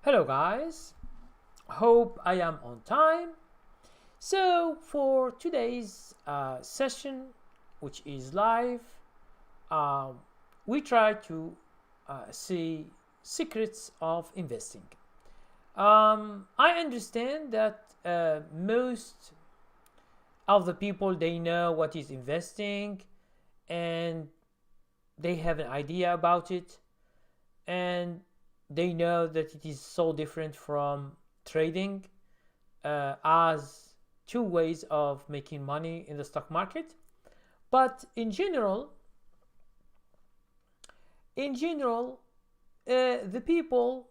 Hello guys, hope I am on time. So for today's session, which is live, we try to see secrets of investing. I understand that most of the people, they know what is investing and they have an idea about it, and they know that it is so different from trading as two ways of making money in the stock market. But in general, the people,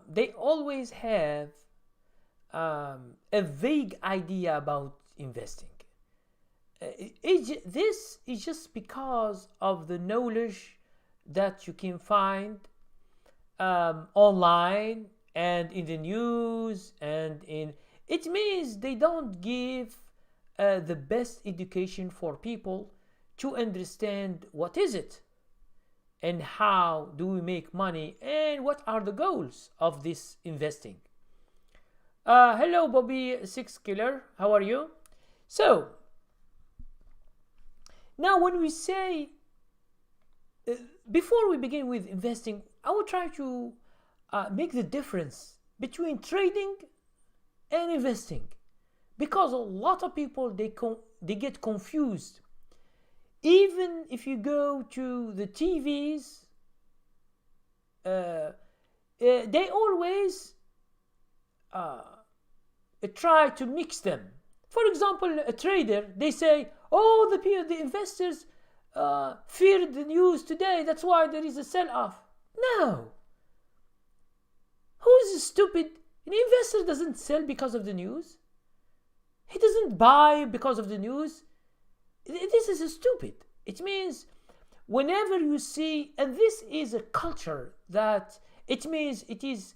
they always have a vague idea about investing. This is just because of the knowledge that you can find online and in the news, and in it means they don't give the best education for people to understand what is it and how do we make money and what are the goals of this investing. Hello Bobby Six Killer, how are you? So now when we say before we begin with investing, I will try to make the difference between trading and investing, because a lot of people they get confused. Even if you go to the TVs, they always try to mix them. For example, a trader, they say, "Oh, the investors feared the news today. That's why there is a sell-off." No. Who's stupid? An investor doesn't sell because of the news. He doesn't buy because of the news. This is stupid. It means whenever you see, and this is a culture that it means it is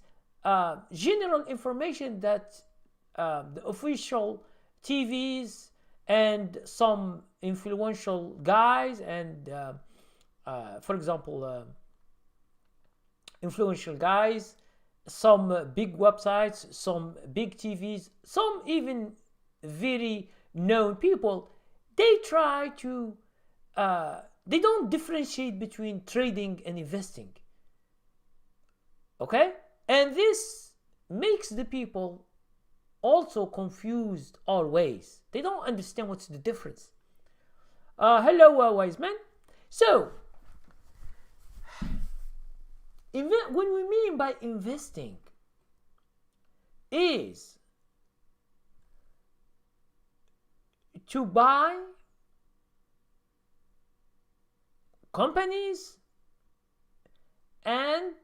general information that the official TVs and some influential guys and for example influential guys, some big websites, some big TVs, some even very known people, they try to they don't differentiate between trading and investing. Okay, and this makes the people also confused always. They don't understand what's the difference. Hello, wise man. So, when we mean by investing is to buy companies and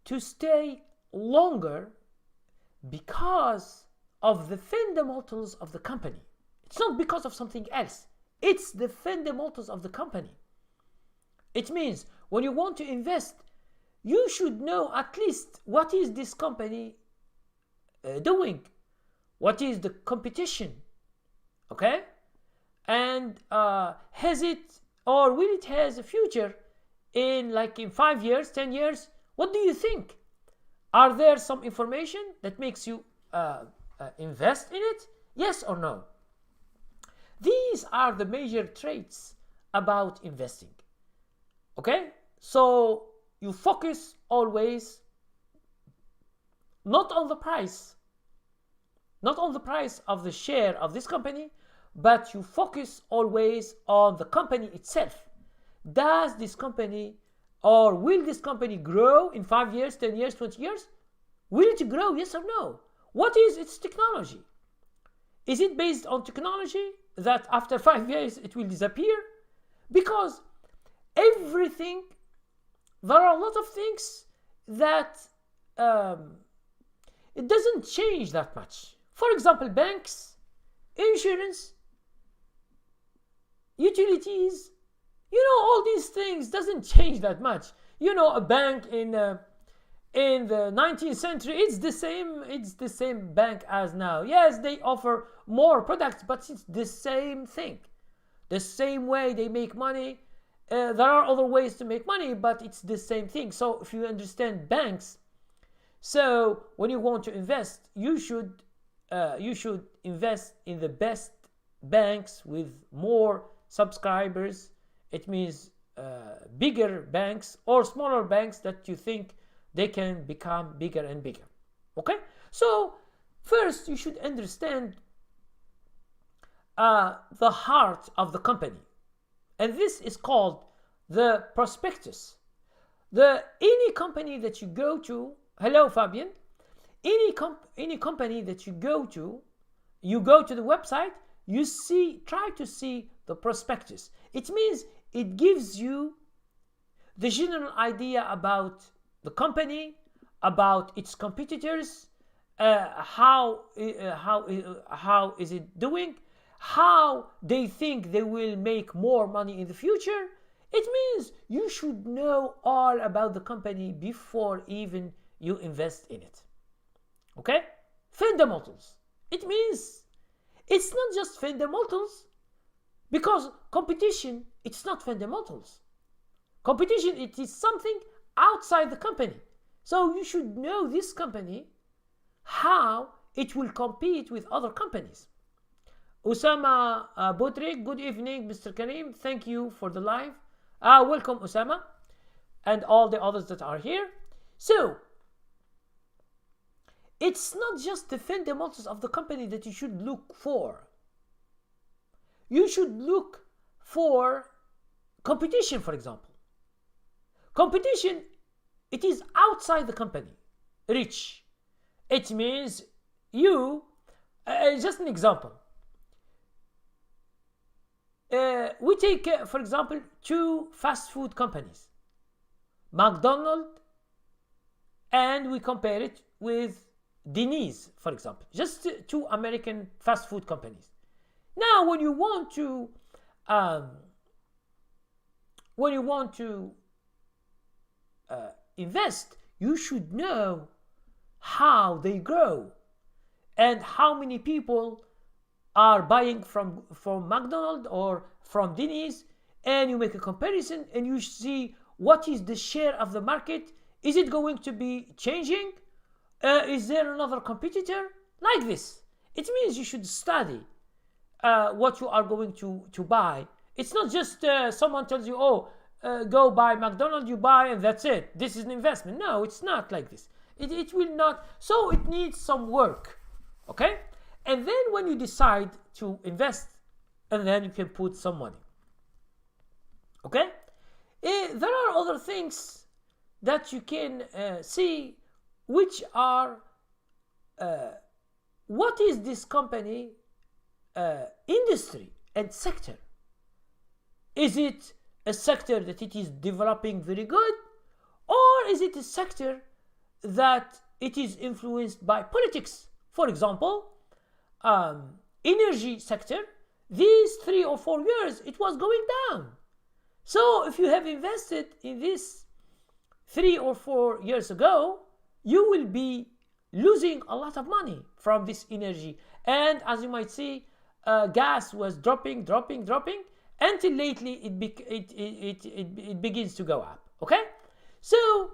to stay longer because of the fundamentals of the company. It's not because of something else. It's the fundamentals of the company. It means when you want to invest, you should know at least what is this company doing, what is the competition, okay, and has it or will it has a future in 5 years, 10 years? What do you think? Are there some information that makes you invest in it? Yes or no? These are the major traits about investing. Okay, so you focus always not on the price of the share of this company, but you focus always on the company itself. Does this company or will this company grow in 5 years, 10 years, 20 years? Will it grow, yes or no? What is its technology? Is it based on technology that after 5 years it will disappear? Because everything, there are a lot of things that it doesn't change that much. For example, banks, insurance, utilities, all these things doesn't change that much. A bank in the 19th century, it's the same bank as now. Yes, they offer more products, but it's the same thing. The same way they make money. There are other ways to make money, but it's the same thing. So if you understand banks, So when you want to invest, you should invest in the best banks with more subscribers. It means bigger banks or smaller banks that you think they can become bigger and bigger. Okay, so first you should understand the heart of the company, and this is called the prospectus. Any company that you go to, hello Fabian, any company that you go to the website, try to see the prospectus. It means it gives you the general idea about the company, about its competitors, how is it doing, how they think they will make more money in the future. It means you should know all about the company before even you invest in it. Okay? Fundamentals. It means it's not just fundamentals, because competition, it's not fundamentals. Competition, it is something outside the company. So you should know this company, how it will compete with other companies. Usama Budrik, good evening, Mr. Karim. Thank you for the live. Welcome, Usama, and all the others that are here. So, it's not just the fundamentals of the company that you should look for. You should look for competition, for example. Competition, it is outside the company. Rich. It means you, just an example. We take, for example, two fast food companies, McDonald's, and we compare it with Denny's, for example, just two American fast food companies. Now, when you want to invest, you should know how they grow and how many people are buying from McDonald's or from Denny's, and you make a comparison and you see what is the share of the market. Is it going to be changing? Is there another competitor? Like this. It means you should study what you are going to buy. It's not just someone tells you, go buy McDonald's, you buy and that's it. This is an investment. No, it's not like this. It will not. So it needs some work. Okay? And then when you decide to invest, and then you can put some money. Okay? There are other things that you can see, which are what is this company industry and sector? Is it a sector that it is developing very good, or is it a sector that it is influenced by politics? For example, energy sector, these 3 or 4 years, it was going down. So if you have invested in this 3 or 4 years ago, you will be losing a lot of money from this energy. And as you might see, gas was dropping, until lately it begins to go up. Okay? So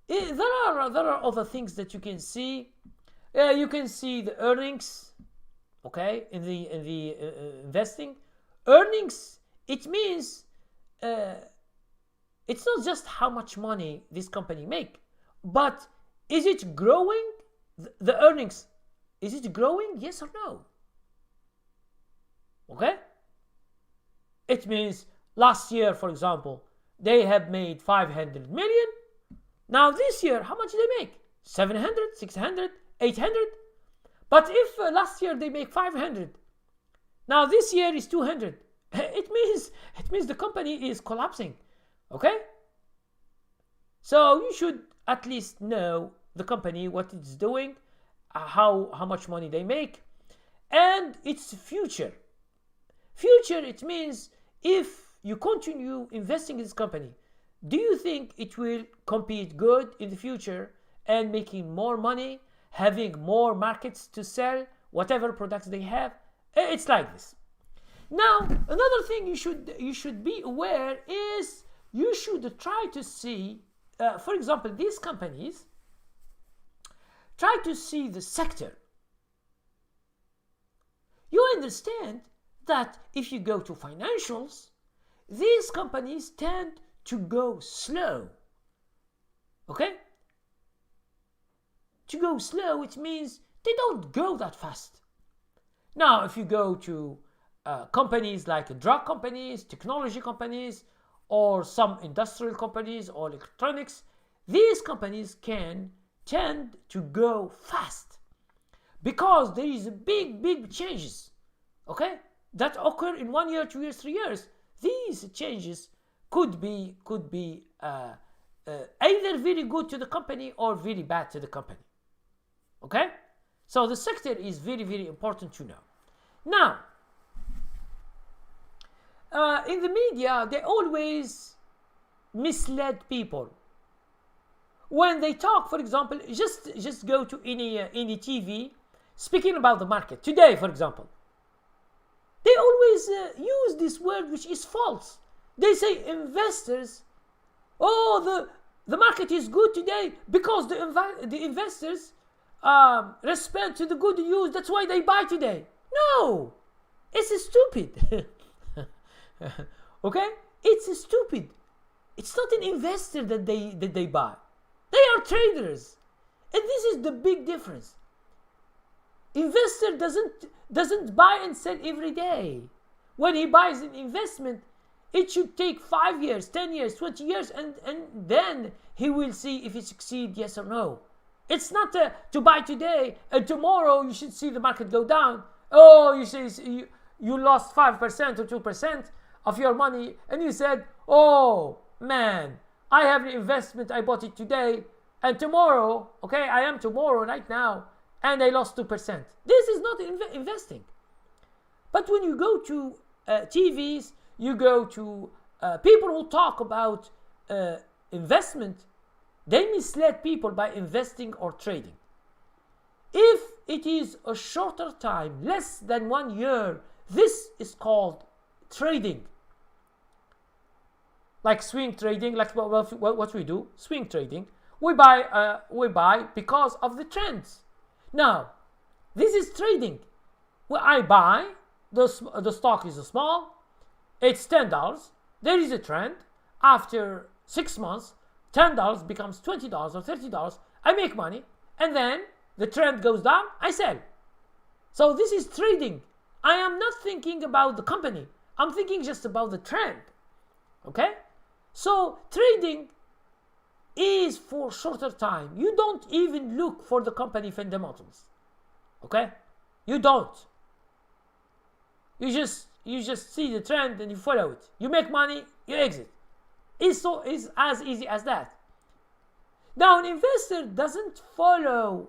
there are other things that you can see. You can see the earnings. Okay, in the investing earnings, it means it's not just how much money this company make, but is it growing? The earnings, is it growing? Yes or no? Okay, it means last year, for example, they have made 500 million. Now this year, how much did they make? 700, 600, 800. But if last year they make 500, now this year is 200. It means the company is collapsing. Okay? So you should at least know the company, what it's doing, how much money they make, and its future. Future, it means if you continue investing in this company, do you think it will compete good in the future and making more money, having more markets to sell whatever products they have? It's like this. Now, another thing you should be aware is you should try to see, for example, these companies, try to see the sector. You understand that if you go to financials, these companies tend to go slow. Okay? To go slow, it means they don't go that fast. Now, if you go to companies like drug companies, technology companies, or some industrial companies or electronics, these companies can tend to go fast because there is big changes, okay, that occur in 1 year, 2 years, 3 years. These changes could be either very good to the company or very bad to the company. Okay, so the sector is very important to know. Now, in the media, they always mislead people when they talk. For example, just go to any TV speaking about the market today. For example, they always use this word which is false. They say investors, oh, the market is good today because the investors respond to the good news. That's why they buy today. No, it's stupid. Okay, it's stupid. It's not an investor that they buy. They are traders, and this is the big difference. Investor doesn't buy and sell every day. When he buys an investment, it should take 5 years, 10 years, 20 years, and then he will see if it succeeds, yes or no. It's not to buy today and tomorrow you should see the market go down. Oh, you say you lost 5% or 2% of your money, and you said, oh man, I have an investment, I bought it today, and tomorrow, okay, I am tomorrow right now, and I lost 2%. This is not investing. But when you go to TVs, you go to people who talk about investment, they mislead people by investing or trading. If it is a shorter time, less than 1 year, this is called trading. Like swing trading, like what we do, swing trading. We buy because of the trends. Now, this is trading. Well, I buy, the stock is small, it's $10. There is a trend. After 6 months, $10 becomes $20 or $30. I make money, and then the trend goes down, I sell. So this is trading. I am not thinking about the company. I'm thinking just about the trend. Okay? So trading is for shorter time. You don't even look for the company fundamentals. Okay? You don't. You just see the trend and you follow it. You make money, you exit. It's as easy as that. Now, an investor doesn't follow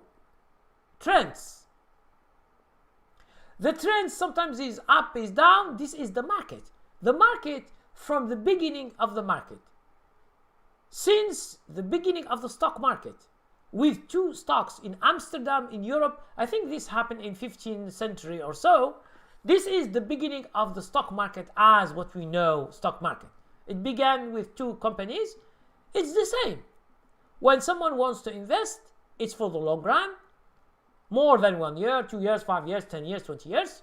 trends. The trend sometimes is up, is down. This is the market. The market from the beginning of the market. Since the beginning of the stock market, with 2 stocks in Amsterdam, in Europe, I think this happened in 15th century or so. This is the beginning of the stock market as what we know stock market. It began with 2 companies. It's the same. When someone wants to invest, it's for the long run. More than 1 year, 2 years, 5 years, 10 years, 20 years.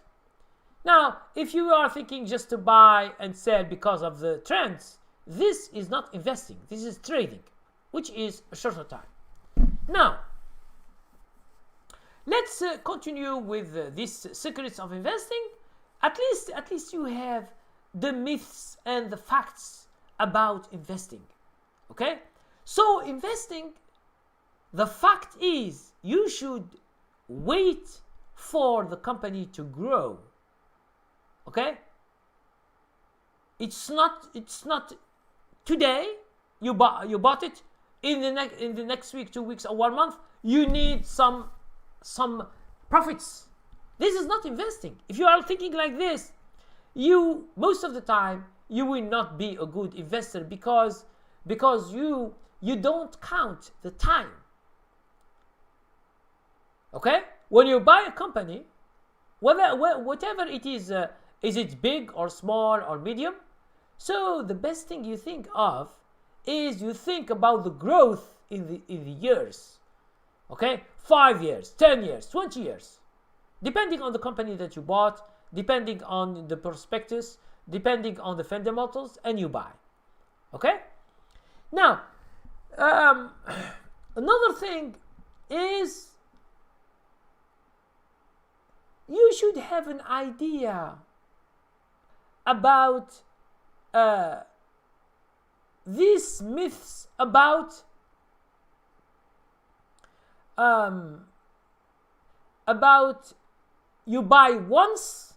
Now, if you are thinking just to buy and sell because of the trends, this is not investing. This is trading, which is a shorter time. Now, let's continue with these secrets of investing. At least you have the myths and the facts about investing. Okay? So investing, the fact is you should wait for the company to grow. Okay? It's not today you bought it, in the next week, 2 weeks, or 1 month you need some profits. This is not investing. If you are thinking like this, you most of the time you will not be a good investor because you don't count the time. Okay? When you buy a company, whatever it is it big or small or medium? So the best thing you think of is you think about the growth in the years. Okay, 5 years, 10 years, 20 years, depending on the company that you bought, depending on the prospectus, depending on the fundamentals, and you buy. Okay, now another thing is you should have an idea about these myths about you buy once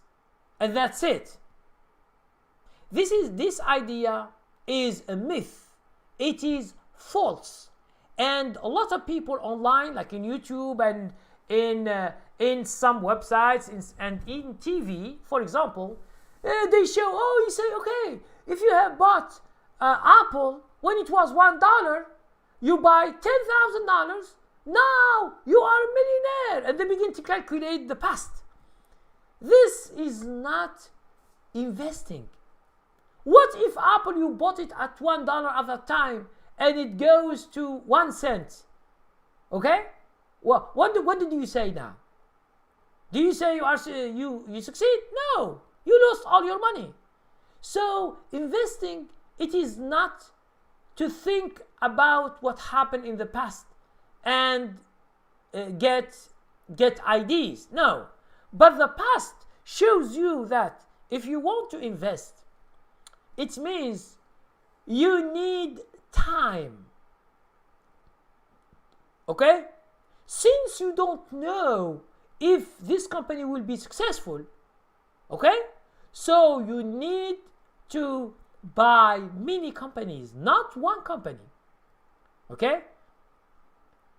and that's it. This idea is a myth. It is false, and a lot of people online, like in YouTube and in some websites and in TV, for example, they show, oh, you say, okay, if you have bought Apple when it was $1, you buy $10,000. Now you are a millionaire, and they begin to calculate the past. This is not investing. What if Apple, you bought it at $1 at a time and it goes to 1 cent? Okay? Well, what did you say now? Do you say you succeed? No, you lost all your money. So investing, it is not to think about what happened in the past and get ideas. No, but the past shows you that if you want to invest, it means you need time. Okay? Since you don't know if this company will be successful, okay? So you need to buy many companies, not one company. Okay?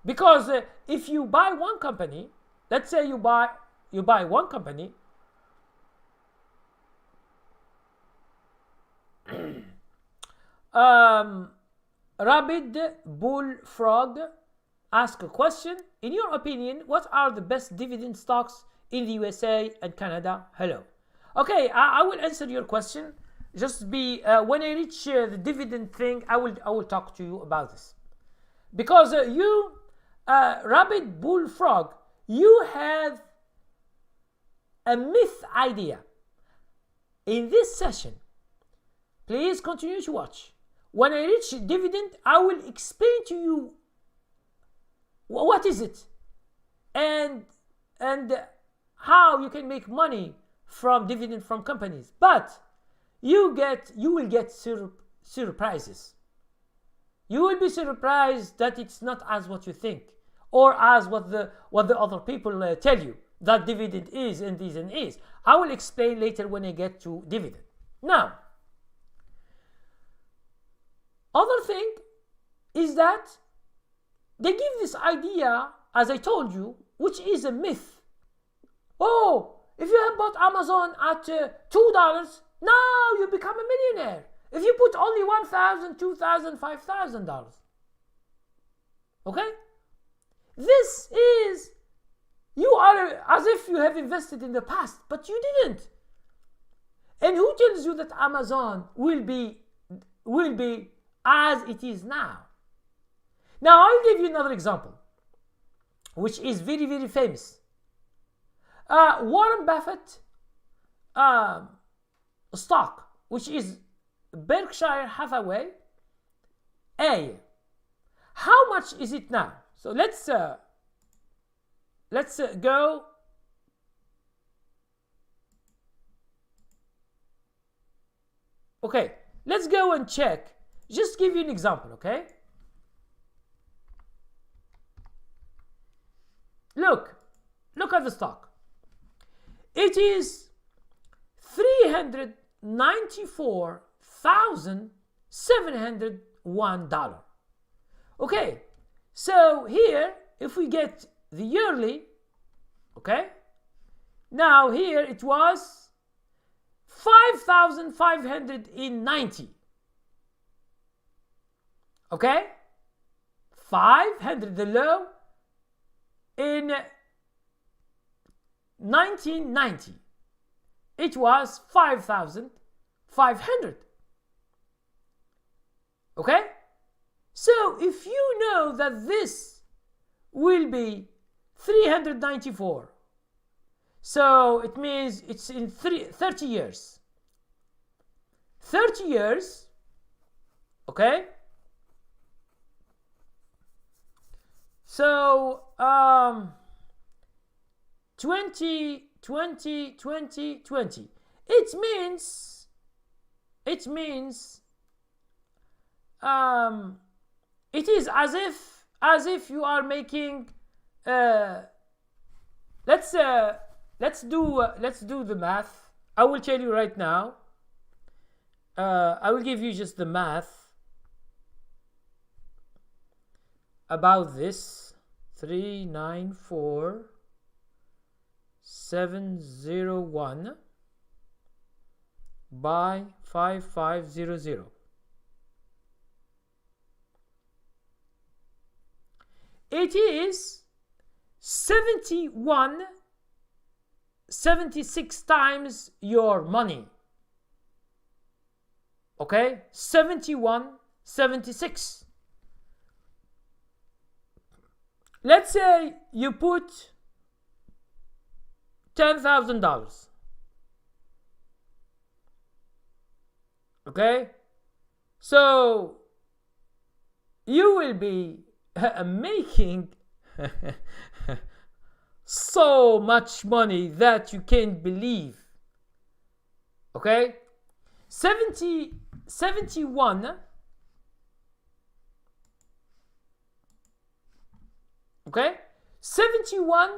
Because if you buy one company, let's say you buy one company, Rabid Bullfrog ask a question. In your opinion, what are the best dividend stocks in the USA and Canada? Hello. Okay, I will answer your question. Just be when I reach the dividend thing, I will talk to you about this, because you, Rabbit Bullfrog, you have a myth idea. In this session, please continue to watch. When I reach dividend, I will explain to you what is it and how you can make money from dividend from companies. But you will get surprises. You will be surprised that it's not as what you think, or as what the other people tell you that dividend is and is and is. I will explain later when I get to dividend. Now, other thing is that they give this idea, as I told you, which is a myth. Oh, if you have bought Amazon at $2, now you become a millionaire. If you put only $1,000, $2,000, $5,000. Okay? This is, you are as if you have invested in the past, but you didn't. And who tells you that Amazon will be as it is now? Now, I'll give you another example, which is very, very famous. Warren Buffett stock, which is Berkshire Hathaway A. How much is it now? So let's go. Okay, let's go and check. Just give you an example, okay? Look at the stock. It is $394,701. Okay, so here, if we get the yearly, okay, now here it was 5,590. Okay, 500, the low in 1990. It was 5,500. Okay, so if you know that this will be 394. So it means it's in 30 years. 30 years, okay? So 20. It means it is as if you are making let's do the math. I will tell you right now. I will give you just the math about this. 394,701 by 5500. It is 76 times your money. Okay, 76. Let's say you put $10,000. Okay, so you will be making so much money that you can't believe. Okay, 71. Okay, 71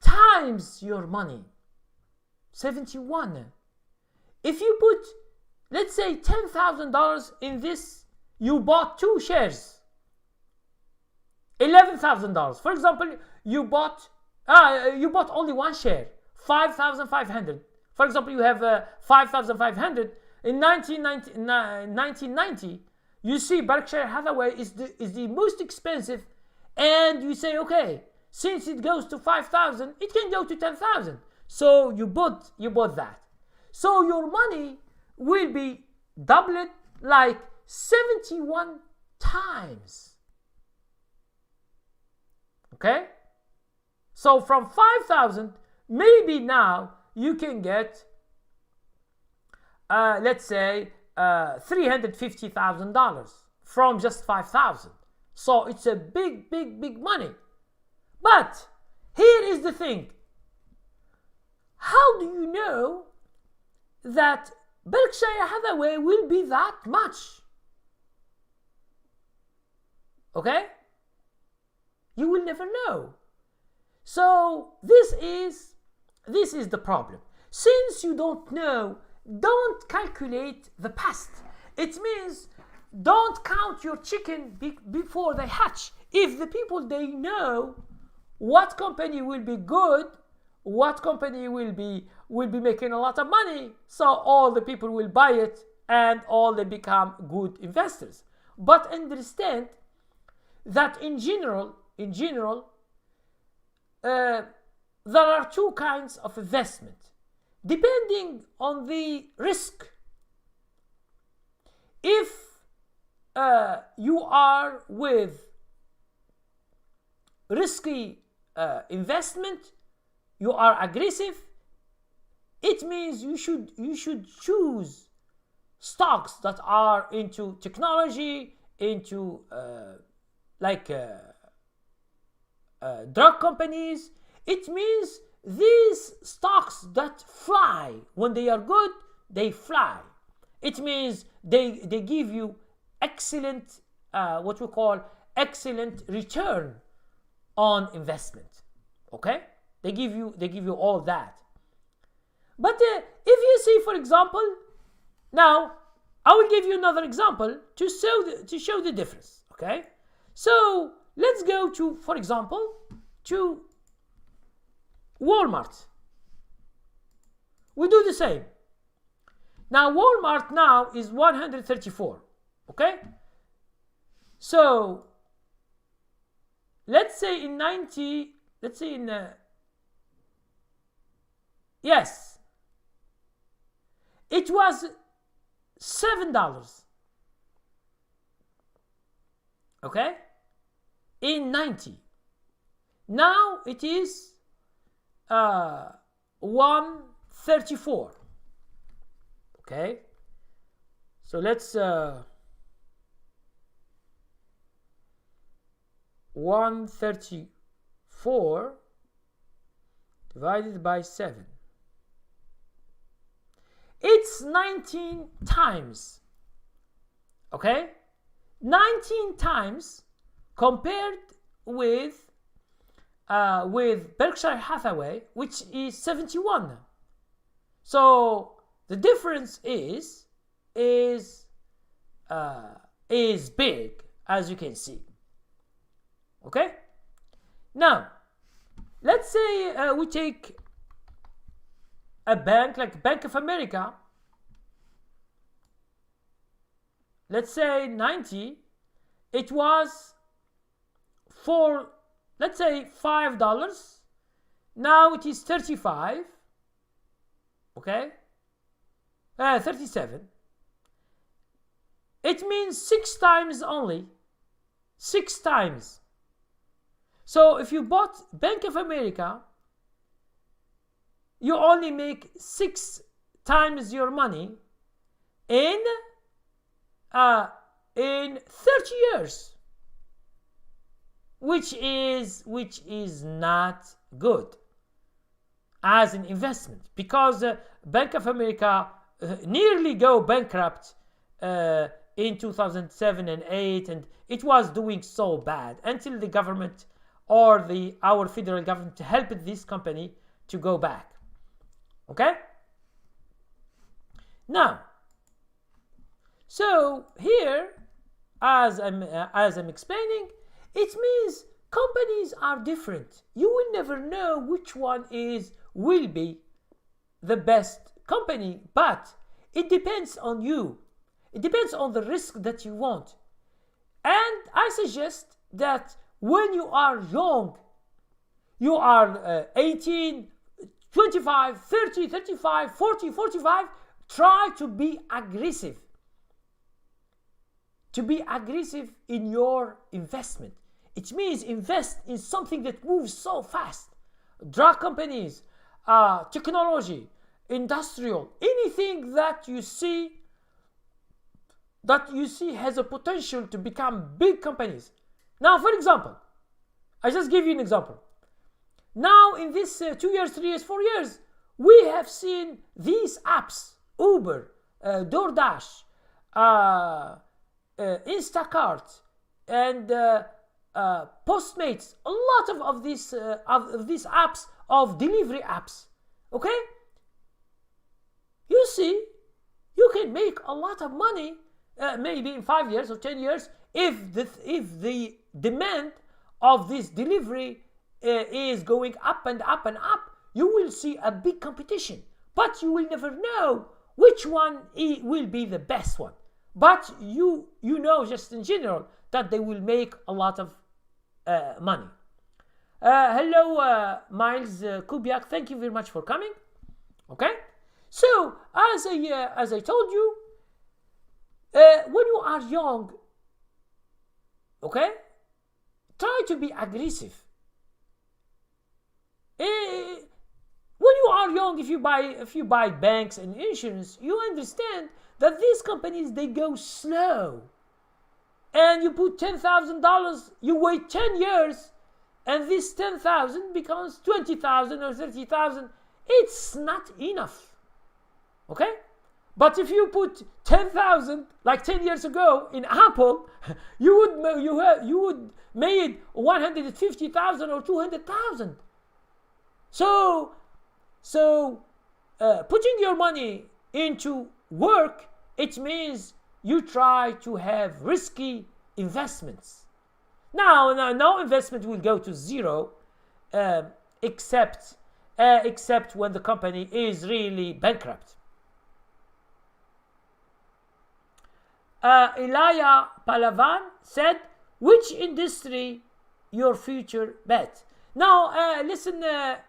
times your money. 71. If you put, let's say, $10,000 in this, you bought 2 shares, $11,000. For example, you bought only 1 share, 5,500. For example, you have 5,500. In 1990, you see Berkshire Hathaway is the most expensive, and you say, okay, since it goes to 5,000, it can go to 10,000. So you bought that. So your money will be doubled like 71 times. Okay? So from 5,000, maybe now you can get, let's say, $350,000 from just 5,000. So it's a big money. But here is the thing. How do you know that Berkshire Hathaway will be that much? Okay? You will never know. So this is the problem. Since you don't know, don't calculate the past. It means don't count your chicken before they hatch. If the people, they know what company will be good, what company will be making a lot of money, so all the people will buy it and all they become good investors. But understand that in general, there are 2 kinds of investment depending on the risk. If you are with risky investment, you are aggressive, it means you should choose stocks that are into technology, into drug companies. It means these stocks that fly. When they are good, they fly. It means they give you excellent, what we call excellent return on investment. Okay, they give you all that. But if you see, for example, now I will give you another example to show the difference. Okay, so let's go to, for example, to Walmart. We do the same. Now Walmart now is 134. Okay, so let's say in 90, let's say in yes, it was $7. Okay, in 90. Now it is 134. Okay, so let's 134 divided by 7. It's 19 times. Okay, 19 times compared with Berkshire Hathaway, which is 71. So the difference is big, as you can see. Okay, now let's say we take a bank like Bank of America. Let's say 90. It was for, let's say, $5. Now it is 35. Okay, 37. It means 6 times only. 6 times. So if you bought Bank of America, you only make 6 times your money in 30 years, which is not good as an investment, because Bank of America nearly go bankrupt in 2007 and 8, and it was doing so bad until the government or our federal government helped this company to go back. Okay, now, so here, as I'm explaining, it means companies are different. You will never know which one will be the best company, but it depends on you. It depends on the risk that you want. And I suggest that when you are young, you are 18, 25, 30, 35, 40, 45, try to be aggressive. To be aggressive in your investment. It means invest in something that moves so fast. Drug companies, technology, industrial, anything that you see has a potential to become big companies. Now, for example, I just give you an example. Now, in this 2 years, 3 years, 4 years, we have seen these apps, Uber, DoorDash, Instacart, and Postmates, a lot of these apps, of delivery apps. Okay, you see, you can make a lot of money, maybe in 5 years or 10 years, if the demand of this delivery is going up and up and up. You will see a big competition, but you will never know which one will be the best one. But you know, just in general, that they will make a lot of money. Hello, Miles Kubiak. Thank you very much for coming. Okay, so as I told you, when you are young, okay, try to be aggressive. When you are young, if you buy banks and insurance, you understand that these companies, they go slow. And you put $10,000, you wait 10 years, and this 10,000 becomes 20,000 or 30,000. It's not enough. Okay? But if you put 10,000 like 10 years ago in Apple, you would made 150,000 or 200,000. So putting your money into work, it means you try to have risky investments. Now, no investment will go to zero, except when the company is really bankrupt. Elia Palavan said, which industry your future bet? Now, listen,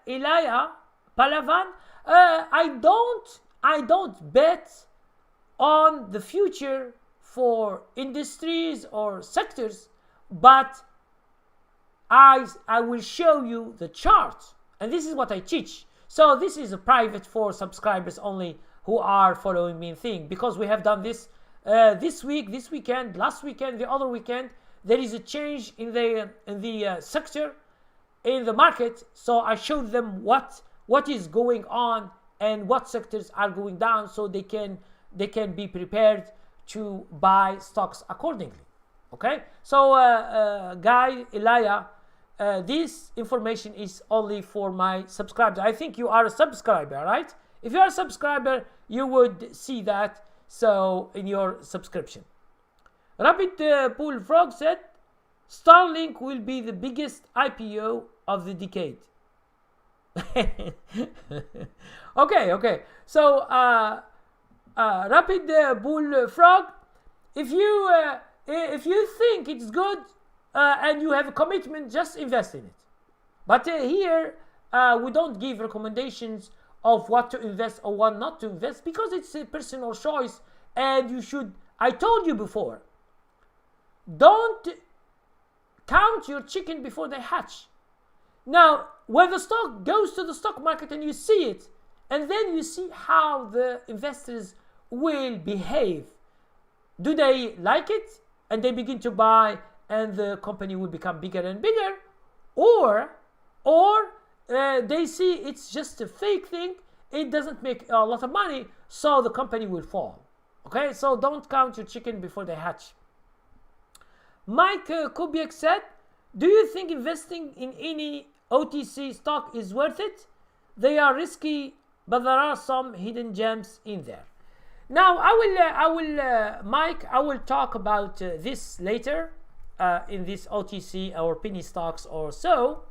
Elia Palavan, I don't bet on the future for industries or sectors, but I will show you the chart, and this is what I teach. So this is a private for subscribers only who are following me thing, because we have done this this week, this weekend, last weekend, the other weekend. There is a change in the sector, in the market. So I showed them what is going on and what sectors are going down, so they can be prepared to buy stocks accordingly. Okay, so Guy, Elia, this information is only for my subscribers. I think you are a subscriber, right? If you are a subscriber, you would see that so in your subscription. Rapid Pool Frog said Starlink will be the biggest IPO of the decade. Okay. So Rapid Bull Frog, if you think it's good and you have a commitment, just invest in it. But here we don't give recommendations of what to invest or what not to invest, because it's a personal choice, and you should. I told you before, don't count your chicken before they hatch. Now, when the stock goes to the stock market and you see it, and then you see how the investors will behave. Do they like it and they begin to buy and the company will become bigger and bigger? Or they see it's just a fake thing, it doesn't make a lot of money, so the company will fall. Okay, so don't count your chicken before they hatch. Mike Kubiak said, do you think investing in any OTC stock is worth it? They are risky, but there are some hidden gems in there. Now, Mike, I will talk about this later in this OTC or penny stocks or so.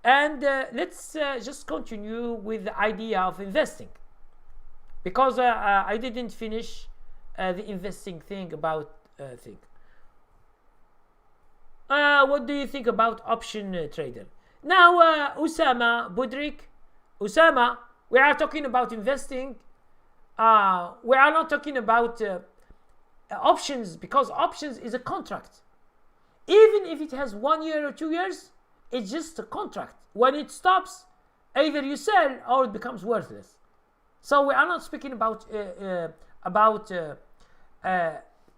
And let's just continue with the idea of investing, because I didn't finish the investing thing about thing. What do you think about option trader? Now, Usama Budrik, Usama, we are talking about investing. We are not talking about options, because options is a contract. Even if it has 1 year or 2 years, it's just a contract. When it stops, either you sell or it becomes worthless. So we are not speaking about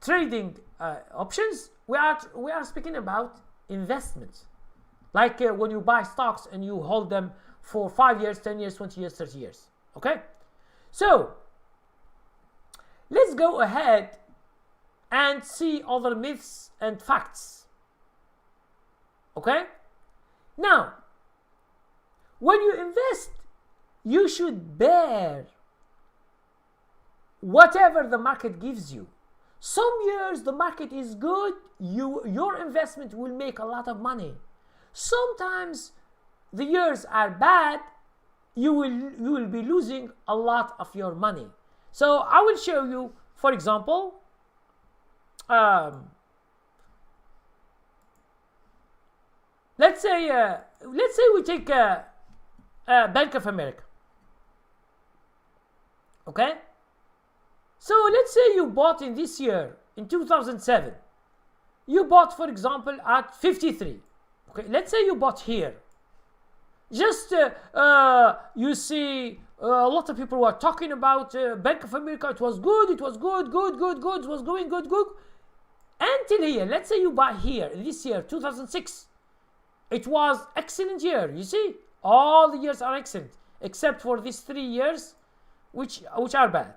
trading options. We are speaking about investments, like when you buy stocks and you hold them for 5 years, 10 years, 20 years, 30 years. Okay, so let's go ahead and see other myths and facts. Okay, now when you invest, you should bear whatever the market gives you. Some years the market is good, your investment will make a lot of money. Sometimes the years are bad, you will be losing a lot of your money. So I will show you, for example, let's say we take Bank of America. Okay, so let's say you bought in this year, in 2007, you bought, for example, at 53. Okay, let's say you bought here. Just you see a lot of people were talking about Bank of America. It was good, it was good, it was going good. Until here, let's say you buy here in this year, 2006. It was excellent year. You see, all the years are excellent except for these 3 years, which are bad.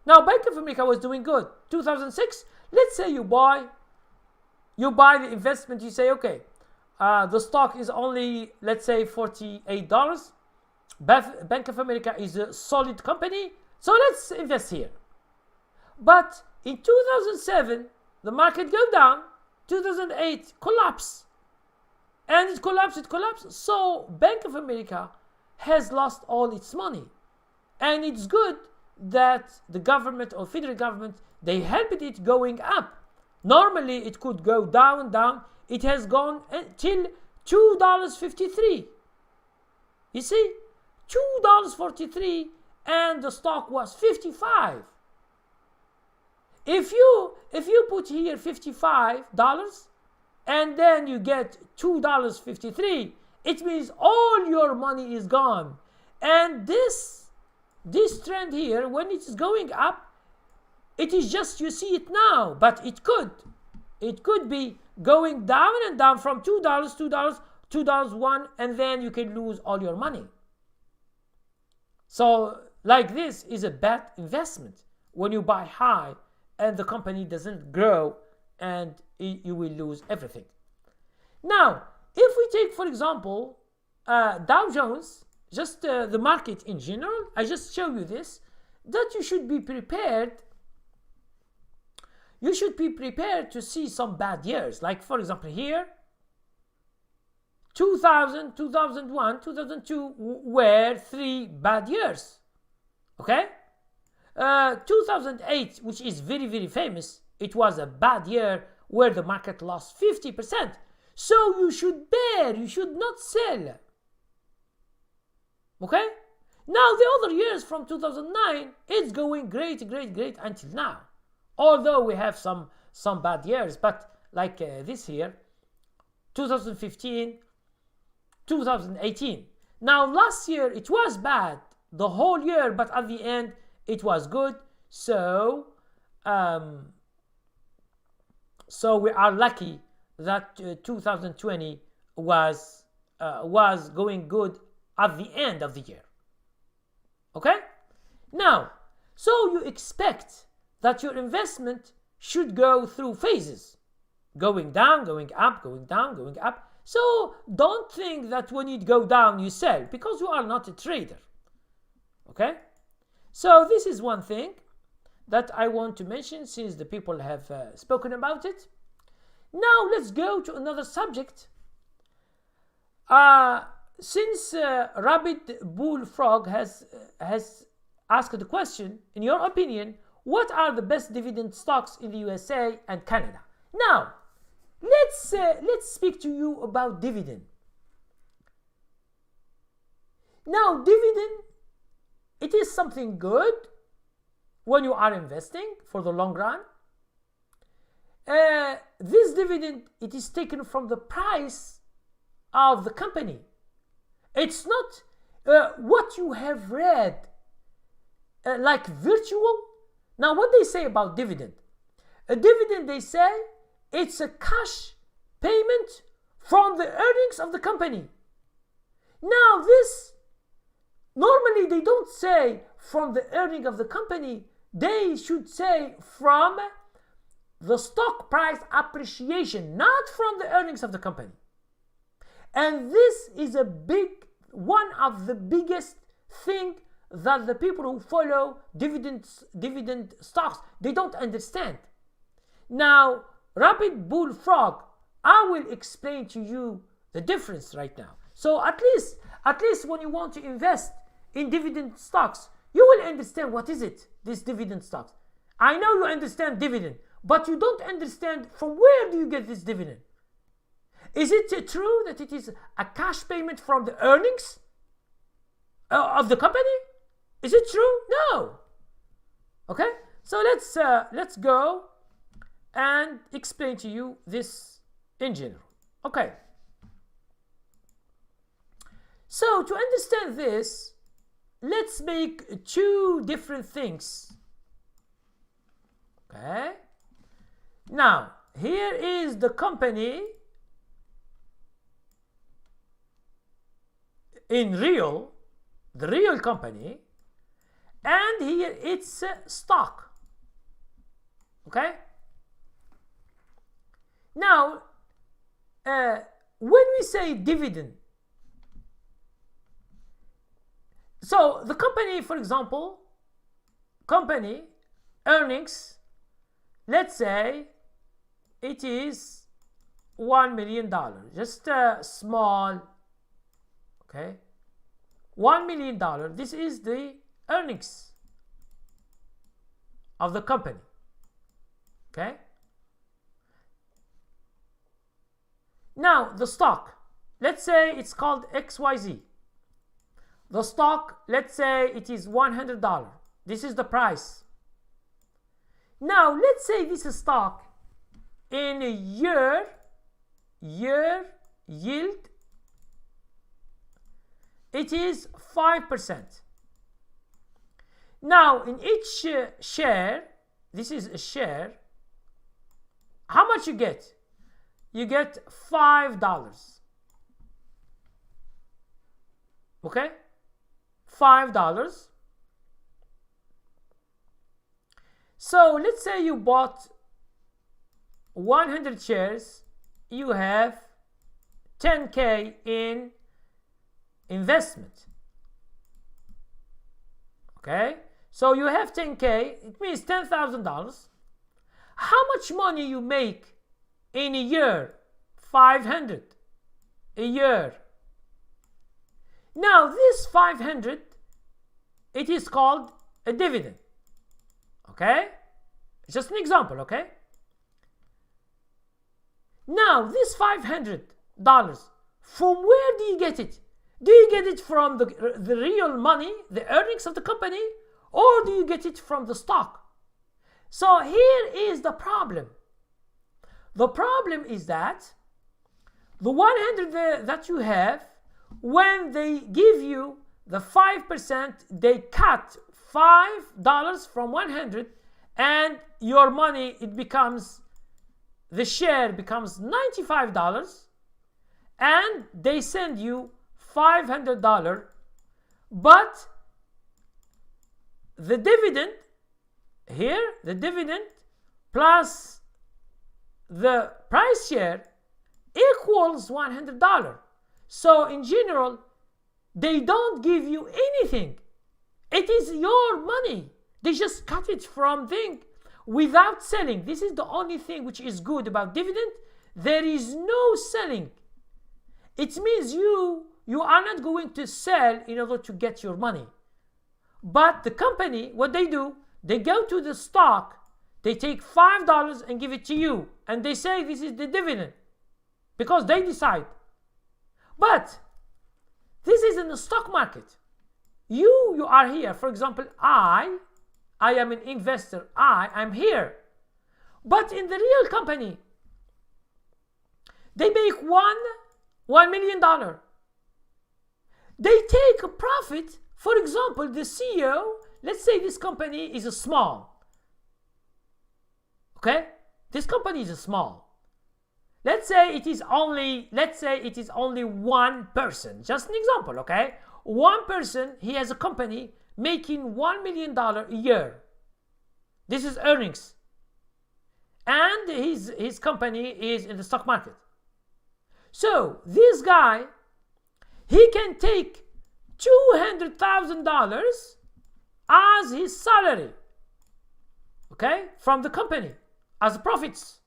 Now, Bank of America was doing good. 2006. Let's say you buy the investment. You say, okay, the stock is only, let's say, $48. Bank of America is a solid company, so let's invest here. But in 2007, the market go down. 2008 collapse, and it collapsed. So Bank of America has lost all its money, and it's good that the government or federal government, they helped it going up. Normally it could go down. It has gone till $2.53. You see, $2.43, and the stock was 55. If you put here $55, and then you get $2.53, it means all your money is gone. And this trend here, when it is going up, it is just, you see it now, but it could be going down and down from $2, $2.01, and then you can lose all your money. So like this is a bad investment when you buy high and the company doesn't grow and you will lose everything. Now, if we take, for example, Dow Jones, just the market in general, I just show you this, that you should be prepared. You should be prepared to see some bad years. Like, for example, here, 2000, 2001, 2002 were 3 bad years. Okay? 2008, which is very, very famous, it was a bad year where the market lost 50%. So you should bear, you should not sell. Okay? Now the other years from 2009, it's going great until now. Although we have some bad years, but like this year, 2015, 2018. Now last year it was bad the whole year, but at the end it was good. So we are lucky that 2020 was going good at the end of the year. Okay? Now, so you expect that your investment should go through phases, going down, going up, going down, going up. So don't think that when it go down you sell, because you are not a trader. Okay? So this is one thing that I want to mention, since the people have spoken about it. Now let's go to another subject. Since Rabbit Bullfrog has asked the question, in your opinion, what are the best dividend stocks in the USA and Canada? Now, let's speak to you about dividend. Now, dividend, it is something good when you are investing for the long run. This dividend, it is taken from the price of the company. It's not what you have read like virtual. Now, what they say about dividend? A dividend, they say, it's a cash payment from the earnings of the company. Now, this, normally they don't say from the earning of the company. They should say from the stock price appreciation, not from the earnings of the company. And this is one of the biggest thing that the people who follow dividend stocks, they don't understand. Now, Rabbit Bullfrog, I will explain to you the difference right now. So at least when you want to invest in dividend stocks, you will understand what is it, this dividend stocks. I know you understand dividend, but you don't understand from where do you get this dividend. Is it true that it is a cash payment from the earnings of the company? Is it true? No. Okay, so let's go and explain to you this in general. Okay. So to understand this, let's make 2 different things. Okay. Now, here is the company in the real company, and here it's stock. Okay? Now, when we say dividend, so the company, for example, company earnings, let's say it is $1 million, just a small, okay, $1 million. This is the earnings of the company. Okay. Now the stock, let's say it's called XYZ. The stock, let's say it is $100. This is the price. Now let's say this stock in a year year yield, it is 5%. Now in each share, this is a share, how much you get? You get $5. Okay, $5. So let's say you bought 100 shares, you have 10K in investment. Okay, so you have 10K, it means $10,000. How much money you make in a year? 500 a year. Now this 500, it is called a dividend. Okay, it's just an example. Okay, now this $500, from where do you get it? Do you get it from the real money, the earnings of the company, or do you get it from the stock? So here is the problem. The problem is that the 100 that you have, when they give you the 5%, they cut $5 from 100, and your money, it becomes, the share becomes $95, and they send you $500, but the dividend here, the dividend plus the price share equals $100. So in general, they don't give you anything. It is your money. They just cut it from thing without selling. This is the only thing which is good about dividend. There is no selling. It means you are not going to sell in order to get your money. But the company, what they do, they go to the stock, they take $5 and give it to you, and they say this is the dividend because they decide. But this is in the stock market. You are here. For example, I am an investor. I'm here. But in the real company, they make $1 million. They take a profit. For example, the CEO, let's say this company is a small. Okay? This company is a small. Let's say it is only one person. Just an example, okay? One person, he has a company making $1 million a year. This is earnings. And his company is in the stock market. So this guy, he can take $200,000 as his salary, okay, from the company as profits,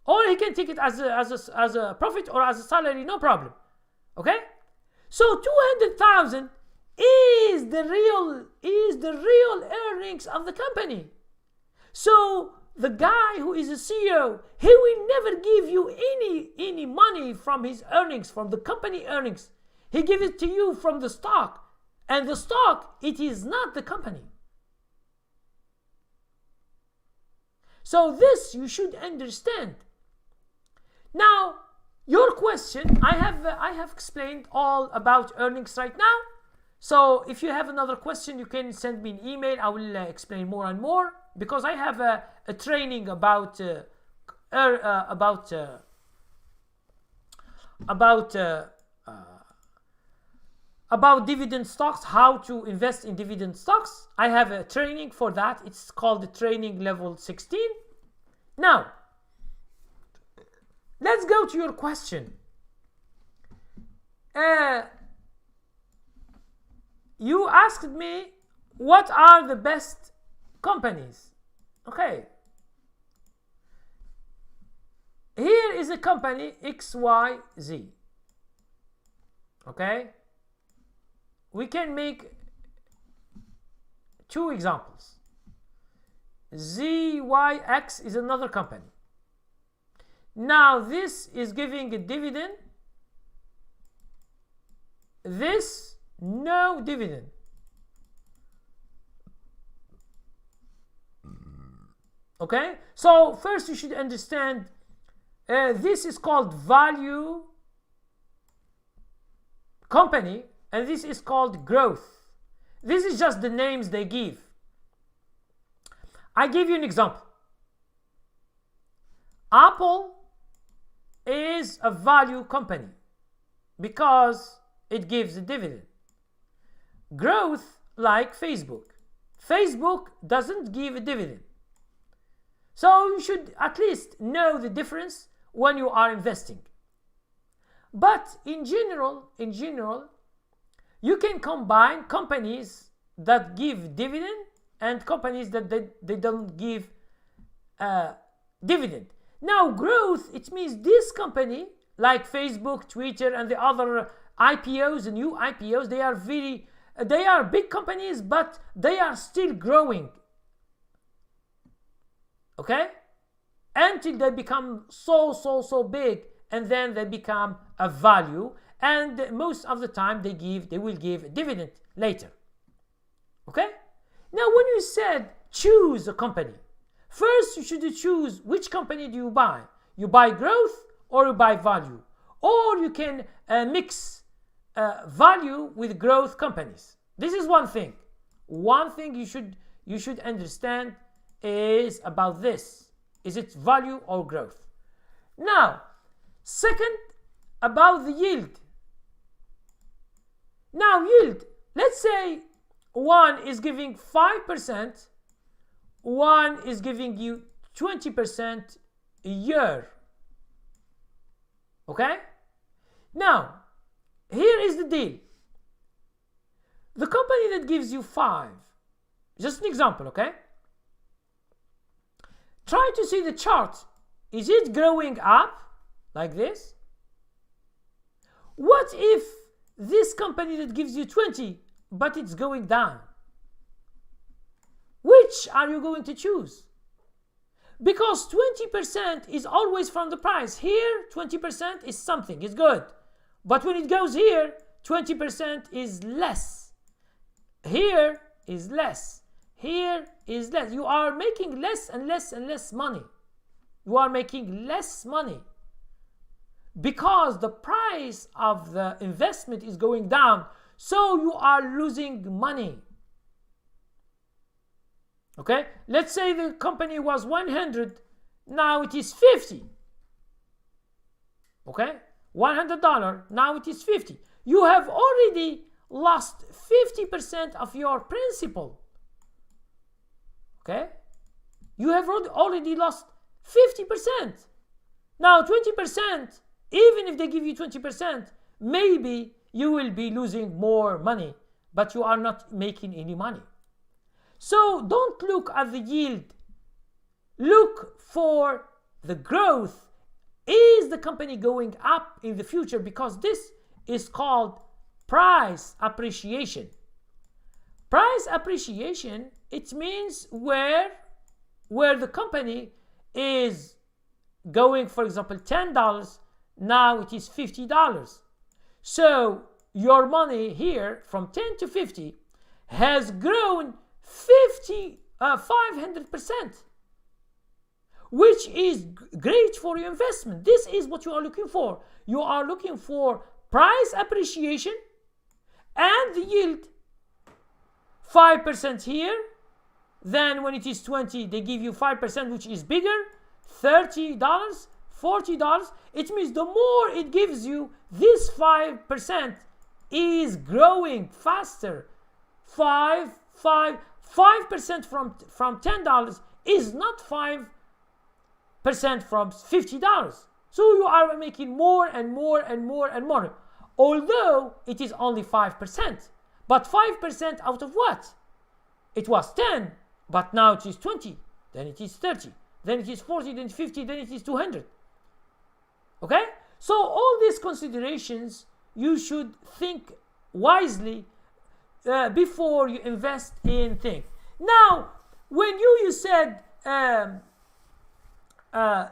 or he can take it as a profit or as a salary, no problem. Okay, so 200,000 is the real earnings of the company. So the guy who is a CEO, he will never give you any money from his earnings, from the company earnings. He gives it to you from the stock, and the stock, it is not the company. So this you should understand. Now, your question, I have explained all about earnings right now. So if you have another question, you can send me an email. I will explain more and more, because I have a training about dividend stocks, how to invest in dividend stocks. I have a training for that. It's called the training level 16. Now, let's go to your question. You asked me what are the best companies. Okay. Here is a company XYZ. Okay. We can make two examples. ZYX is another company. Now this is giving a dividend. This, no dividend. Okay, so first you should understand This is called value company, and this is called growth. This is just the names they give. I give you an example. Apple is a value company because it gives a dividend. Growth, like Facebook. Facebook doesn't give a dividend. So you should at least know the difference when you are investing. But in general, you can combine companies that give dividend and companies that they don't give dividend. Now, growth, it means this company, like Facebook, Twitter, and the other IPOs, and new IPOs, they are big companies, but they are still growing. Okay? Until they become so big, and then they become a value, and most of the time they will give a dividend later. Okay? Now, when you said choose a company, first you should choose which company do you buy. You buy growth or you buy value, or you can mix value with growth companies. This is one thing. One thing you should understand is about this. Is it value or growth? Now, second, about the yield. Now, yield, let's say one is giving 5%, one is giving you 20% a year. Okay? Now, here is the deal. The company that gives you 5, just an example, okay? Try to see the chart. Is it growing up like this? What if this company that gives you 20, but it's going down? Which are you going to choose? Because 20% is always from the price. Here, 20% is something, it's good. But when it goes here, 20% is less. Here is less. Here is less. You are making less and less and less money. You are making less money because the price of the investment is going down. So you are losing money. Okay? Let's say the company was 100, now it is 50. Okay? $100, now it is 50. You have already lost 50% of your principal. Okay? You have already lost 50%. Now 20%, even if they give you 20%, maybe you will be losing more money, but you are not making any money. So don't look at the yield. Look for the growth. Is the company going up in the future? Because this is called price appreciation. Price appreciation, it means where the company is going, for example, $10, now it is $50. So your money here from 10 to 50 has grown 500%, which is great for your investment. This is what you are looking for. You are looking for price appreciation and the yield. 5% here, then when it is 20, they give you 5%, which is bigger, $30, $40. It means the more it gives you, this 5% is growing faster. 5% from $10 is not 5% from $50. So you are making more and more and more and more. Although it is only 5%. But 5% out of what? It was 10, but now it is 20, then it is 30, then it is 40, then 50, then it is 200. Okay? So all these considerations, you should think wisely before you invest in things. Now, when you said the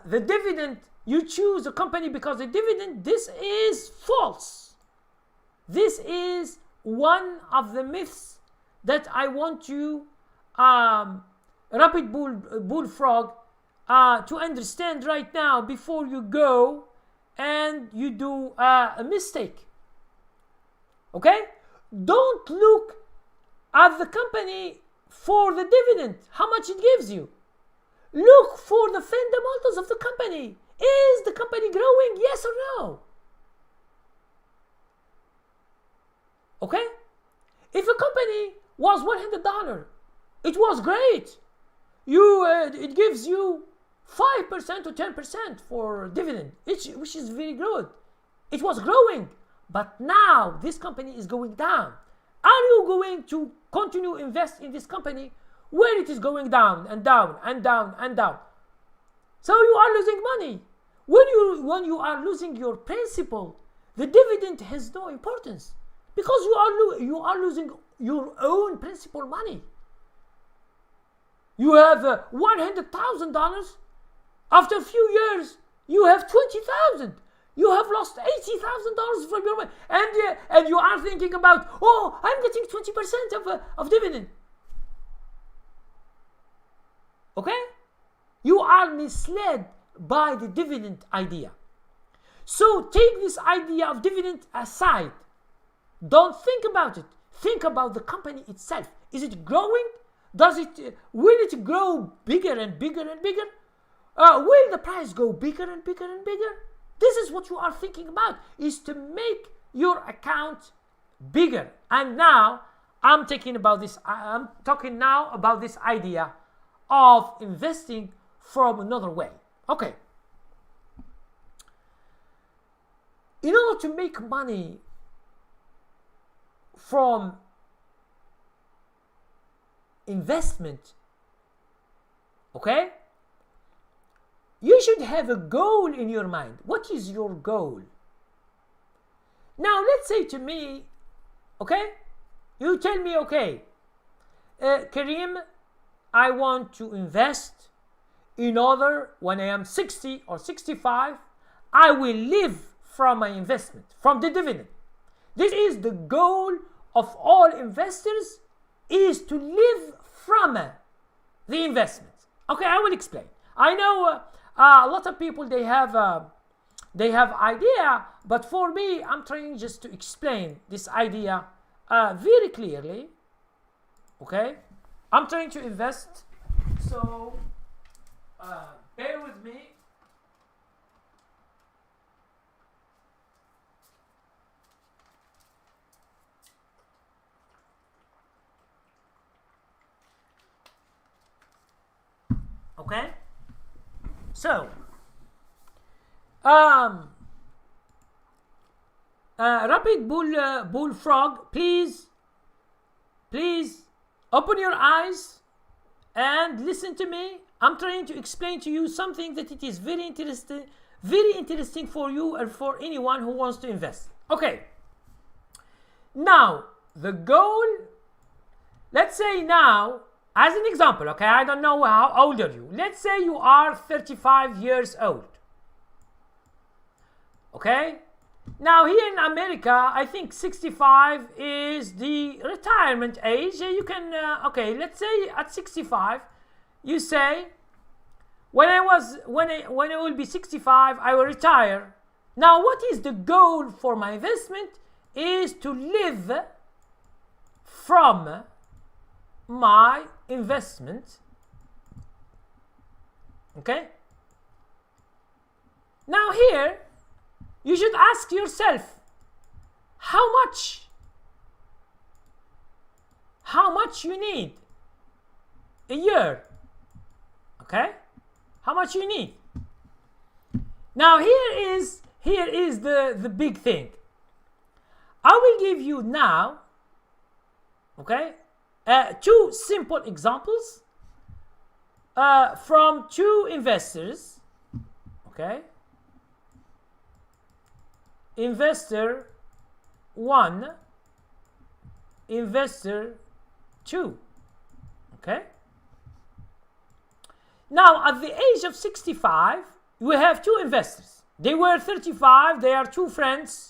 dividend, you choose a company because the dividend, this is false. This is one of the myths that I want you, Rapid Bullfrog, to understand right now before you go and you do a mistake. Okay? Don't look at the company for the dividend, how much it gives you. Look for the fundamentals of the company. Is the company growing? Yes or no? Okay? If a company was $100, it was great. It gives you 5% to 10% for dividend, which is very good. It was growing, but now this company is going down. Are you going to continue invest in this company where it is going down and down and down and down? So you are losing money. When you are losing your principal, the dividend has no importance because you are losing your own principal money. You have $100,000. After a few years, you have $20,000. You have lost $80,000 from your money, and you are thinking about, oh, I'm getting 20% of dividend. Okay? You are misled by the dividend idea. So take this idea of dividend aside. Don't think about it. Think about the company itself. Is it growing? Will it grow bigger and bigger and bigger? Will the price go bigger and bigger and bigger? This is what you are thinking about, is to make your account bigger. And now I'm talking now about this idea of investing from another way. Okay. In order to make money from investment, okay, you should have a goal in your mind. What is your goal? Now, let's say to me, okay, you tell me, okay, Kareem, I want to invest in order when I am 60 or 65, I will live from my investment, from the dividend. This is the goal of all investors, is to live from the investment. Okay, I will explain. I know a lot of people, they have idea, but for me, I'm trying just to explain this idea very clearly. Okay, I'm trying to invest, so bear with me. Okay, so rapid bullfrog, please open your eyes and listen to me. I'm trying to explain to you something that it is very interesting for you and for anyone who wants to invest. Okay, now the goal, let's say now, as an example, okay, I don't know how old are you. Let's say you are 35 years old. Okay? Now here in America, I think 65 is the retirement age. You can, okay, let's say at 65, you say, when I will be 65, I will retire. Now what is the goal for my investment? Is to live from my investment. Okay, now here you should ask yourself how much you need a year. Okay, how much you need. Now here is the big thing. I will give you now, okay, two simple examples from two investors. Okay, investor 1, investor 2. Okay, now at the age of 65, we have two investors. They were 35. They are two friends.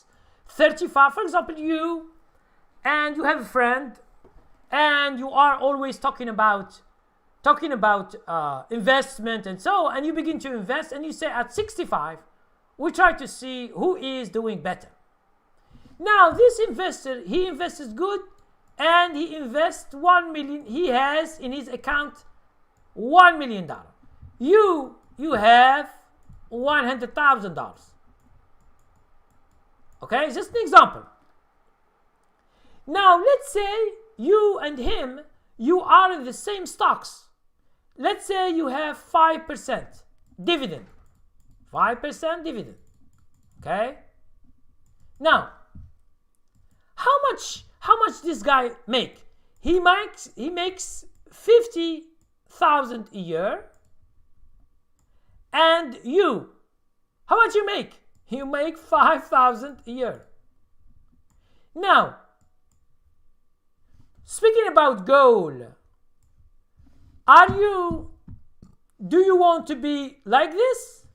35, for example, you and you have a friend, and you are always talking about talking about investment and so, and you begin to invest and you say at 65, we try to see who is doing better. Now this investor, he invests good and he invests 1 million. He has in his account $1 million. You have $100,000. Okay, just an example. Now let's say you and him, you are in the same stocks. Let's say you have 5% dividend. 5% dividend. Okay? Now, how much this guy make? He makes 50,000 a year. And you, how much you make? You make 5,000 a year. Now, speaking about goal, do you want to be like this?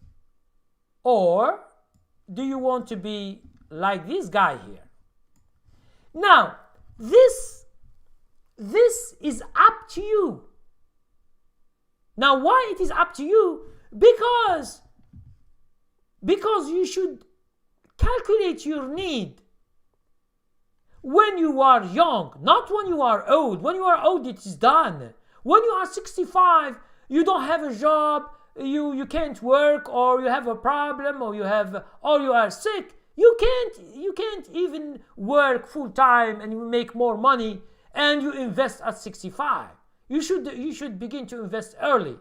Or do you want to be like this guy here? Now, this is up to you. Now, why it is up to you? Because you should calculate your need when you are young, not when you are old. When you are old, it is done. When you are 65, you don't have a job, you can't work, or you have a problem, or you are sick. You can't even work full time and you make more money and you invest at 65. You should begin to invest early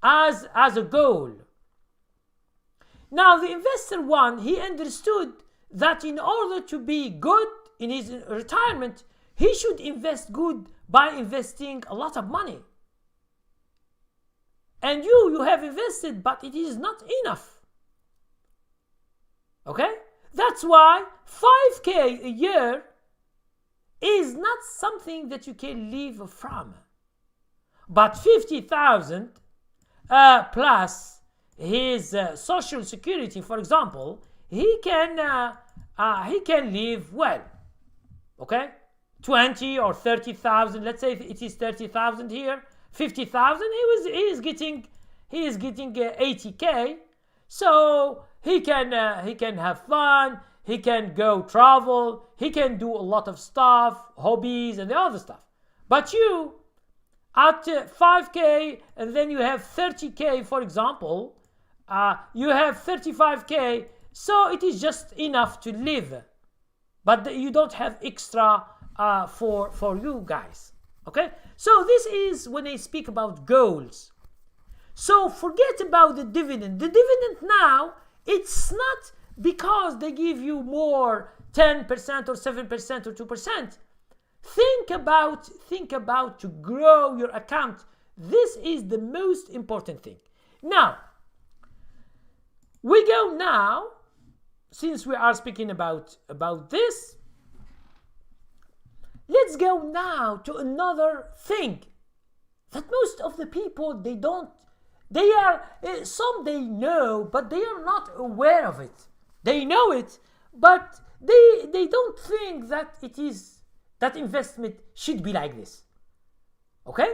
as a goal. Now the investor one, he understood that in order to be good in his retirement, he should invest good by investing a lot of money. And you have invested, but it is not enough. Okay? That's why 5K a year is not something that you can live from. But 50,000 plus his social security, for example, he can live well. Okay? 20 or 30,000. Let's say it is 30,000 here. 50,000. He is getting 80K. So he can have fun. He can go travel. He can do a lot of stuff, hobbies and the other stuff. But you, at 5K, and then you have 30K, for example, you have 35K, so it is just enough to live. But you don't have extra for you guys. Okay? So this is when I speak about goals. So forget about the dividend. The dividend now, it's not because they give you more 10% or 7% or 2%. Think about to grow your account. This is the most important thing. Now, we go now, since we are speaking about this, let's go now to another thing that most of the people, some they know, but they are not aware of it. They know it, but they don't think that that investment should be like this. Okay?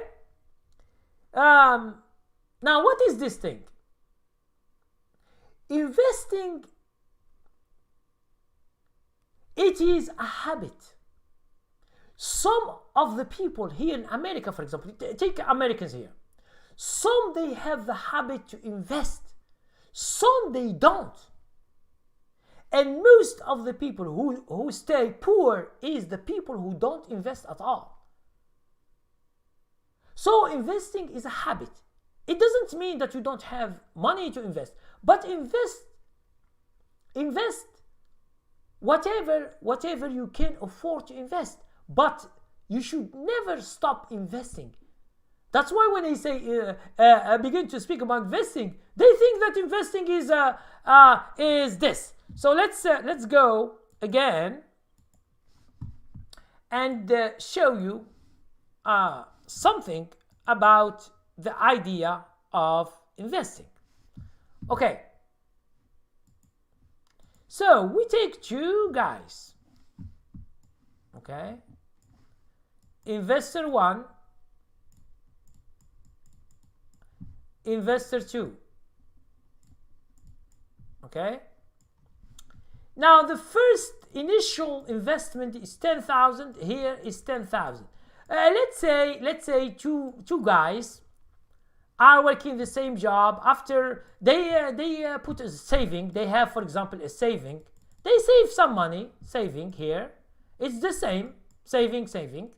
Now, what is this thing? Investing, it is a habit. Some of the people here in America, for example, take Americans here. Some they have the habit to invest. Some they don't. And most of the people who stay poor is the people who don't invest at all. So investing is a habit. It doesn't mean that you don't have money to invest, but invest whatever you can afford to invest. But you should never stop investing. That's why when I say begin to speak about investing, they think that investing is this. So let's go again and show you something about the idea of investing. Okay. So we take two guys. Okay. Investor one investor 2. Okay. Now the first initial investment is 10,000. Here is 10,000. Let's say two guys are working the same job. After they put a saving, they have, for example, a saving. They save some money, saving here. It's the same, saving.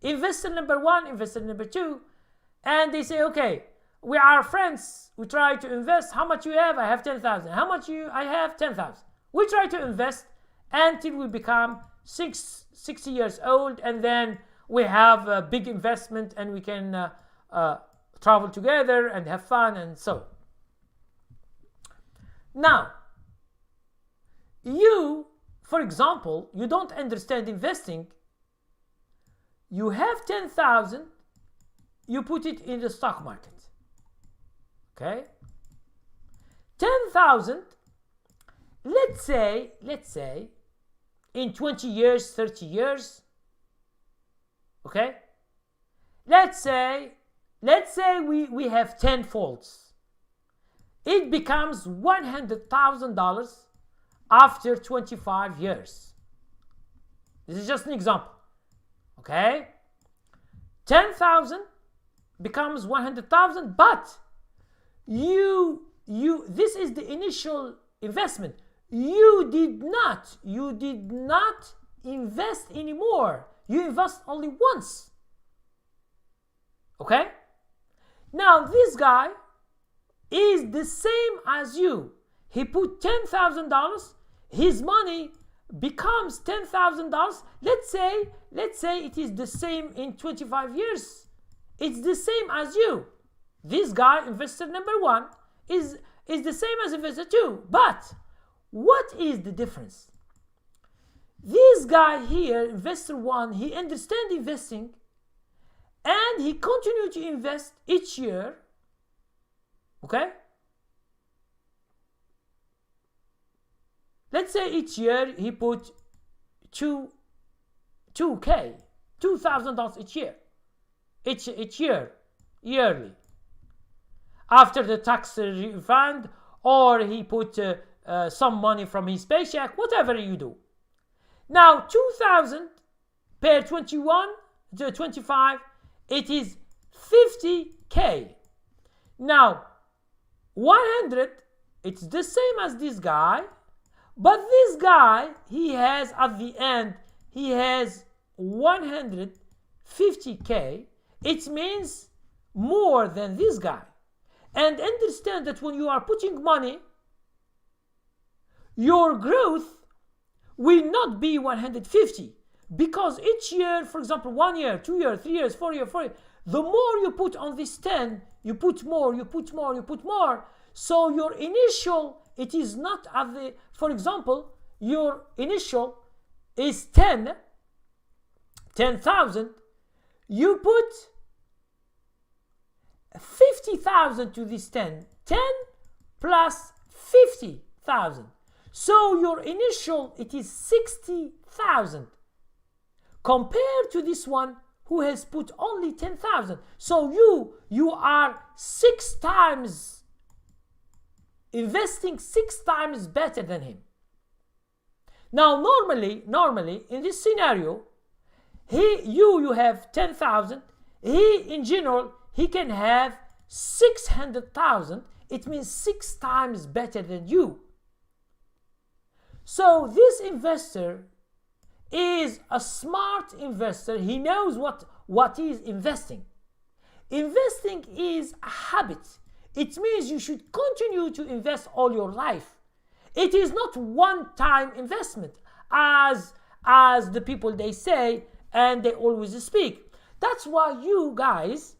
Investor number 1, investor number 2, and they say, okay, we are friends. We try to invest. How much you have? I have 10,000. How much I have? 10,000. We try to invest until we become 60 years old, and then we have a big investment, and we can travel together and have fun, and so. Now, you, for example, you don't understand investing. You have 10,000. You put it in the stock market. Okay, 10,000. Let's say in 20 years, 30 years. Okay, let's say we have 10 folds. It becomes $100,000 after 25 years. This is just an example. Okay, 10,000 becomes 100,000, but this is the initial investment. You did not invest anymore. You invest only once. Okay? Now this guy is the same as you. He put $10,000. His money becomes $10,000. Let's say it is the same in 25 years. It's the same as you. This guy, investor number 1, is the same as investor 2. But what is the difference? This guy here, investor 1, he understands investing, and he continued to invest each year. Okay? Let's say each year he put $2,000 each year. Each year, yearly. After the tax refund, or he put some money from his paycheck, whatever you do. Now 2,000 per 21 to 25, it is 50K. Now 100, it's the same as this guy, but this guy, he has at the end, he has 150K. It means more than this guy. And understand that when you are putting money, your growth will not be 150, because each year, for example, 1 year, 2 years, 3 years, 4 years, the more you put on this 10, you put more. So your initial, it is not at the, for example, your initial is 10,000. You put 50,000 to this 10 plus 50,000. So your initial, it is 60,000 compared to this one who has put only 10,000. So you are 6 times investing, 6 times better than him. Now normally in this scenario, you have 10,000. He in general, he can have 600,000. It means 6 times better than you. So this investor is a smart investor. He knows what is investing. Investing is a habit. It means you should continue to invest all your life. It is not one-time investment, as the people they say and they always speak. That's why you guys,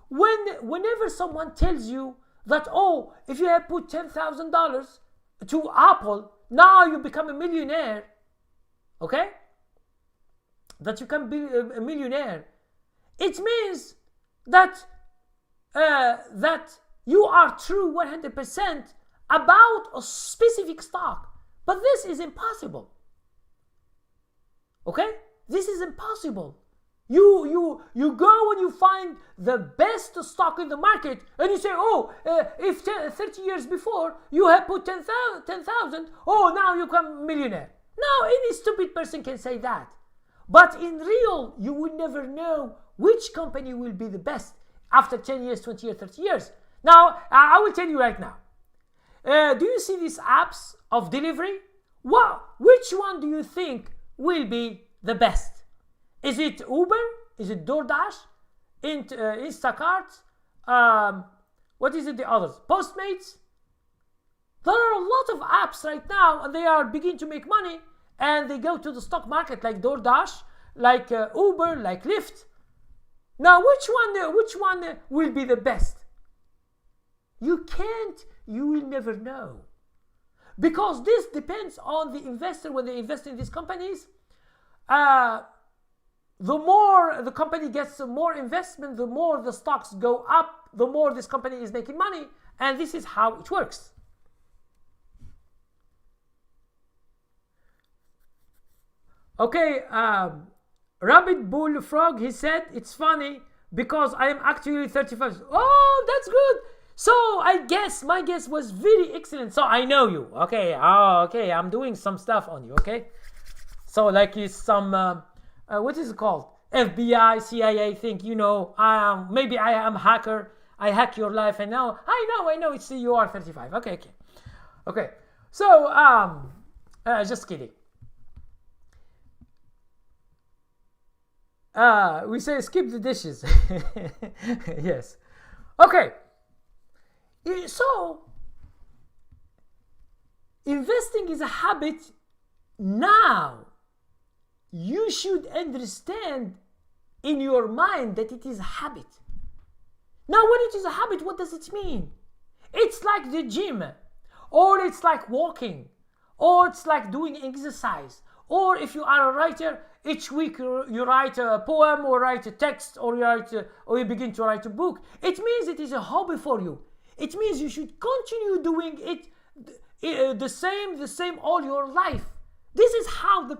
whenever someone tells you that, oh, if you have put $10,000 to Apple, now you become a millionaire. Okay? That you can be a millionaire. It means that you are true 100% about a specific stock. But this is impossible. Okay? This is impossible. You go and you find the best stock in the market and you say, oh, if 30 years before you have put 10,000, oh, now you become millionaire. No, any stupid person can say that. But in real, you will never know which company will be the best after 10 years, 20 years, 30 years. Now, I will tell you right now. Do you see these apps of delivery? Which one do you think will be the best? Is it Uber? Is it DoorDash? Instacart? What is it, the others? Postmates? There are a lot of apps right now and they are beginning to make money and they go to the stock market like DoorDash, like Uber, like Lyft. Now, which one will be the best? You will never know. Because this depends on the investor when they invest in these companies. The more the company gets more investment, the more the stocks go up, the more this company is making money. And this is how it works. Okay, Rabbit Bullfrog, he said, it's funny because I am actually 35. Oh, that's good. So I guess my guess was very excellent. So I know you. Okay. Oh, okay. I'm doing some stuff on you. Okay. So like it's some what is it called? FBI, CIA thing. You know, maybe I am hacker. I hack your life, and now I know. It's you are 35. Okay. So just kidding. We say skip the dishes. Yes. Okay. So, investing is a habit. Now, you should understand in your mind that it is a habit. Now, when it is a habit, what does it mean? It's like the gym, or it's like walking, or it's like doing exercise, or if you are a writer, each week you write a poem, or write a text, or you begin to write a book. It means it is a hobby for you. It means you should continue doing it the same all your life. This is how the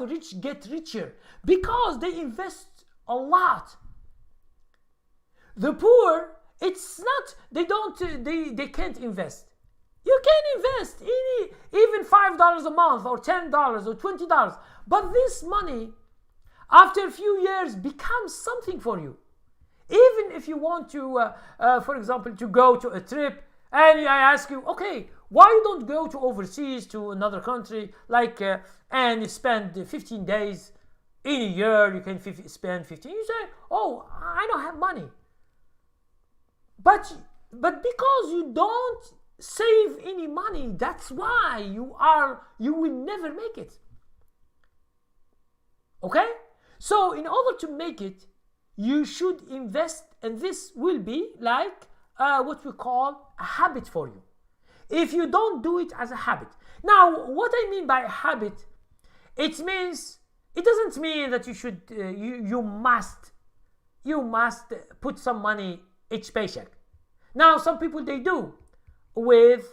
rich get richer, because they invest a lot. The poor, it's not, they can't invest. You can invest even $5 a month or $10 or $20, but this money, after a few years, becomes something for you. Even if you want to, for example, to go to a trip, and I ask you, okay, why you don't go to overseas to another country, like, and you spend 15 days in a year, you can spend 15. You say, oh, I don't have money. But because you don't save any money, that's why you will never make it. Okay? So in order to make it, you should invest, and this will be like what we call a habit for you. If you don't do it as a habit. Now, what I mean by habit, it doesn't mean that you should, you must put some money each paycheck. Now, some people, they do with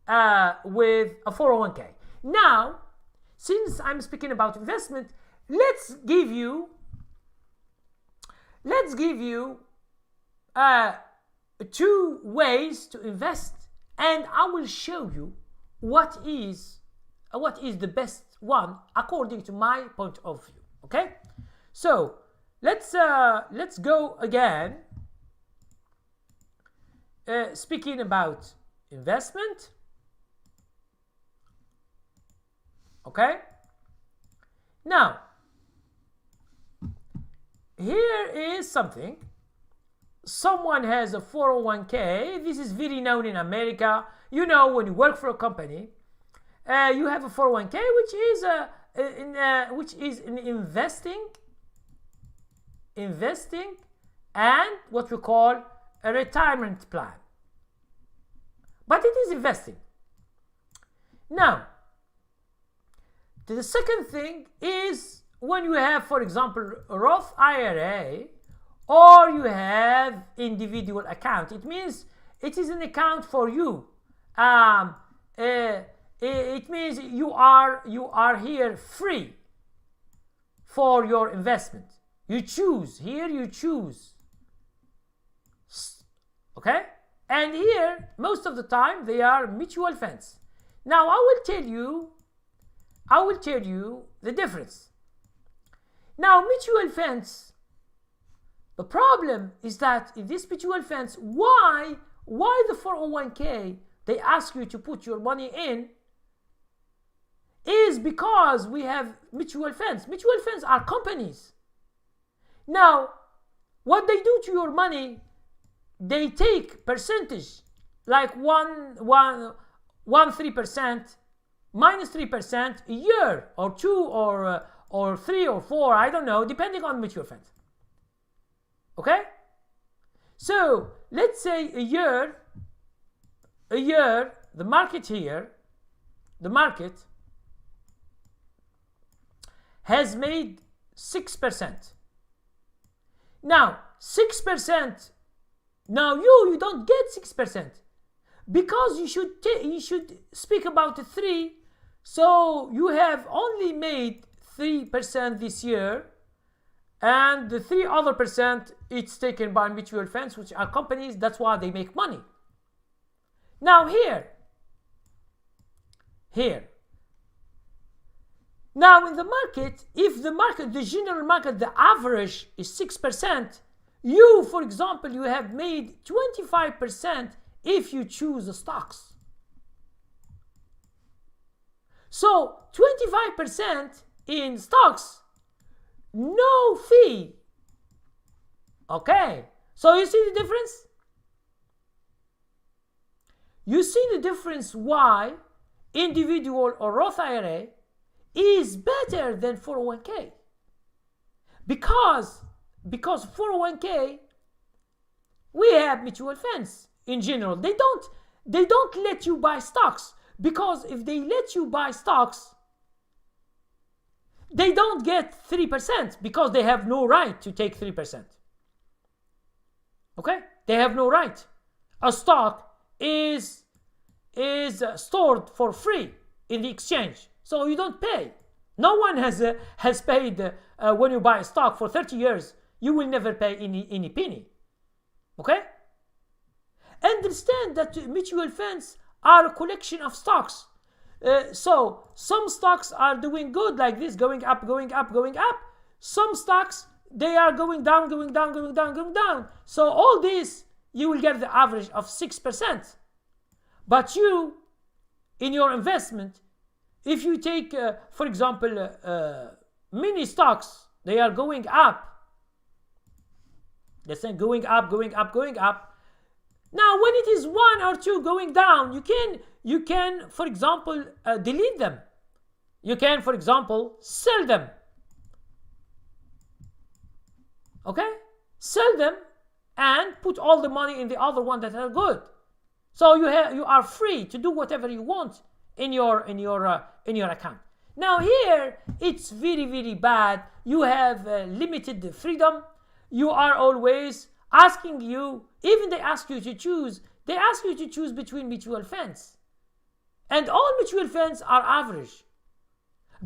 a 401k. Now, since I'm speaking about investment, let's give you 2 ways to invest, and I will show you what is the best one according to my point of view. Okay, so let's go again. Speaking about investment. Okay, now here is something. Someone has a 401k. This is very known in America. You know, when you work for a company, you have a 401k, which is in investing, and what we call a retirement plan. But it is investing. Now, the second thing is when you have, for example, a Roth IRA, or you have individual account. It means it is an account for you. It means you are here free for your investment. You choose. Here you choose. Okay? And here, most of the time, they are mutual funds. Now, I will tell you the difference. Now, mutual funds, the problem is that in these mutual funds, why the 401k, they ask you to put your money in, is because we have mutual funds. Mutual funds are companies. Now, what they do to your money, they take percentage, like 3%, minus 3% a year, or 2, or 3, or 4, I don't know, depending on mutual funds. Okay? So, let's say a year, the market has made 6%. Now, 6%, now you don't get 6%, because you should speak about the 3, so you have only made 3% this year, and the 3 other percent, it's taken by mutual funds, which are companies. That's why they make money. Now here, now in the market, if the general market, the average is 6%, you, for example, you have made 25% if you choose the stocks. So 25% in stocks, no fee. Okay, so you see the difference? You see the difference why individual or Roth IRA is better than 401k. Because 401k, we have mutual funds in general. They don't let you buy stocks, because if they let you buy stocks, they don't get 3%, because they have no right to take 3%. Okay? They have no right. A stock is stored for free in the exchange, so you don't pay. No one has paid when you buy a stock for 30 years. You will never pay any penny. Okay? Understand that mutual funds are a collection of stocks. So some stocks are doing good, like this, going up, going up, going up. Some stocks, they are going down, going down, going down, going down. So all this, you will get the average of 6%. But you, in your investment, if you take, for example, mini stocks, they are going up. Let's say going up, going up, going up. Now, when it is 1 or 2 going down, you can, for example, delete them. You can, for example, sell them. Okay? Sell them and put all the money in the other one that are good. So you are free to do whatever you want in your account. Now here, it's very, very bad. You have limited freedom. You are always asking you, even they ask you to choose between mutual funds. And all mutual funds are average.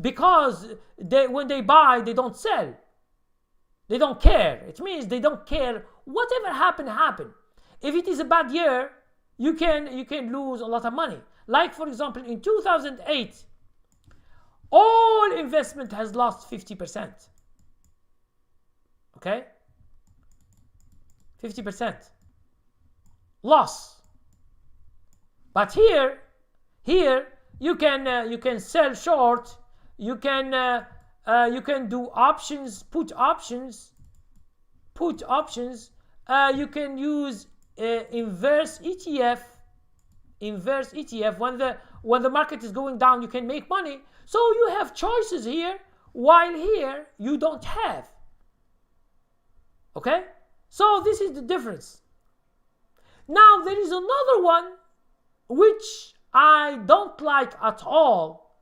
Because when they buy, they don't sell. They don't care. It means they don't care. Whatever happen. If it is a bad year, you can lose a lot of money. Like, for example, in 2008, all investment has lost 50%. Okay? 50% loss. But here you can sell short. You can do options, put options. You can use inverse ETF. When the market is going down, you can make money. So you have choices here, while here you don't have. Okay? So this is the difference. Now there is another one which I don't like at all,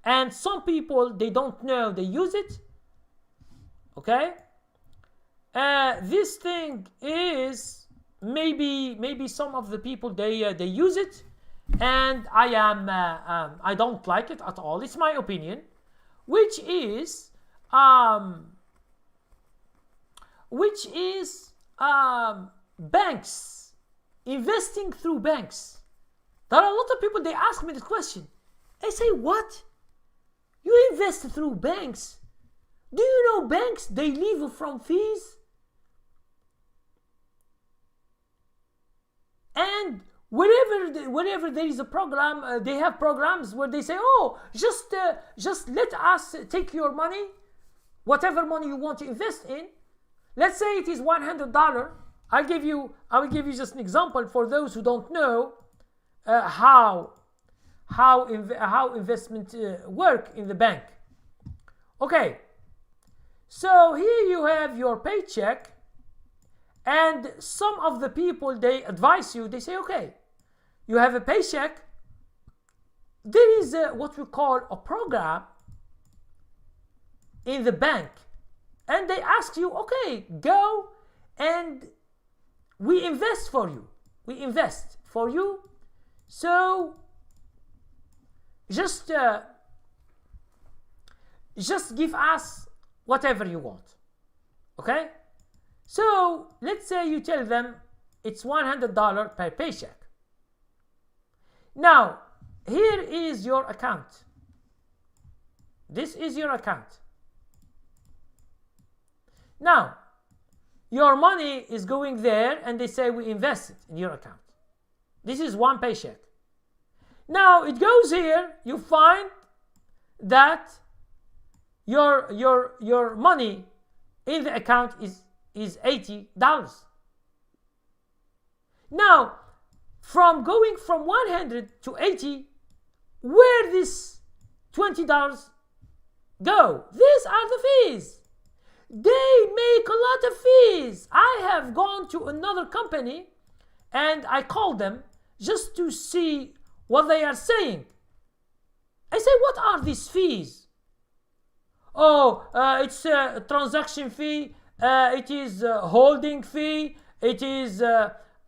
and some people, they don't know, they use it. Okay? This thing is maybe some of the people they use it, and I don't like it at all. It's my opinion, which is which is banks, investing through banks. There are a lot of people, they ask me this question. I say, what? You invest through banks? Do you know banks, they live from fees? And wherever there is a program, they have programs where they say, oh, just let us take your money, whatever money you want to invest in. Let's say it is $100. I will give you just an example for those who don't know how investment work in the bank. Okay, so here you have your paycheck, and some of the people, they advise you, they say, okay, you have a paycheck, there is what we call a program in the bank, and they ask you, okay, go and we invest for you, so just give us whatever you want. Okay, so let's say you tell them it's $100 per paycheck. Now here is your account. This is your account. Now your money is going there, and they say we invest it in your account. This is one paycheck. Now it goes here, you find that your money in the account is $80. Now, from going from 100 to 80, where this $20 go? These are the fees. They make a lot of fees. I have gone to another company and I called them just to see what they are saying. I say, what are these fees? Oh, it's a transaction fee, it is a holding fee, it is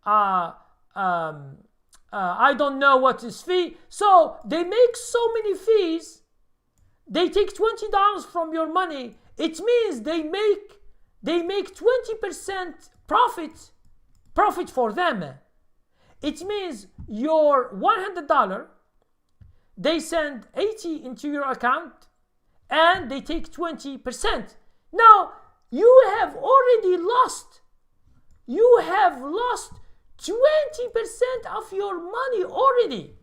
I don't know what is fee. So they make so many fees. They take $20 from your money. It means they make 20% profit for them. It means your $100, they send 80 into your account and they take 20%. Now you have already lost. You have lost 20% of your money already.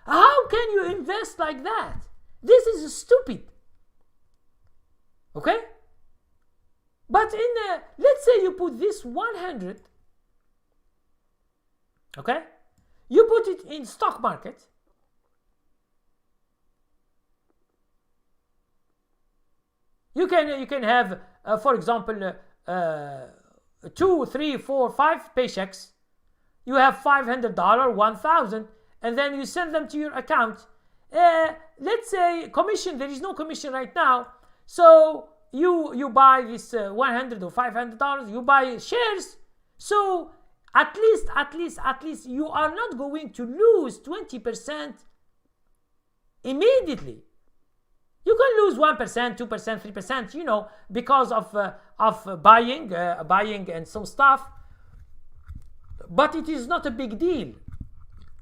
How can you invest like that? This is stupid. Okay? But let's say you put this 100, okay? You put it in stock market. You can have, for example, 2, 3, 4, 5 paychecks. You have $500, $1,000, and then you send them to your account. Let's say commission, there is no commission right now. So you buy this $100 or $500, you buy shares. So at least you are not going to lose 20% immediately. You can lose 1%, 2%, 3%, because of buying and some stuff. But it is not a big deal.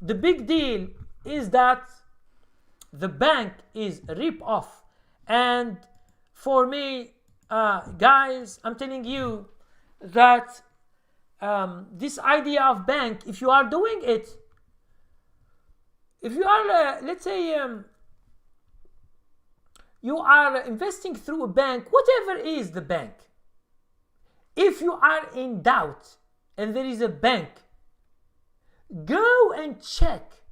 The big deal is that the bank is a rip-off. And for me, guys, I'm telling you that this idea of bank, if you are doing it, if you are, let's say, you are investing through a bank, whatever is the bank, if you are in doubt and there is a bank, go and check.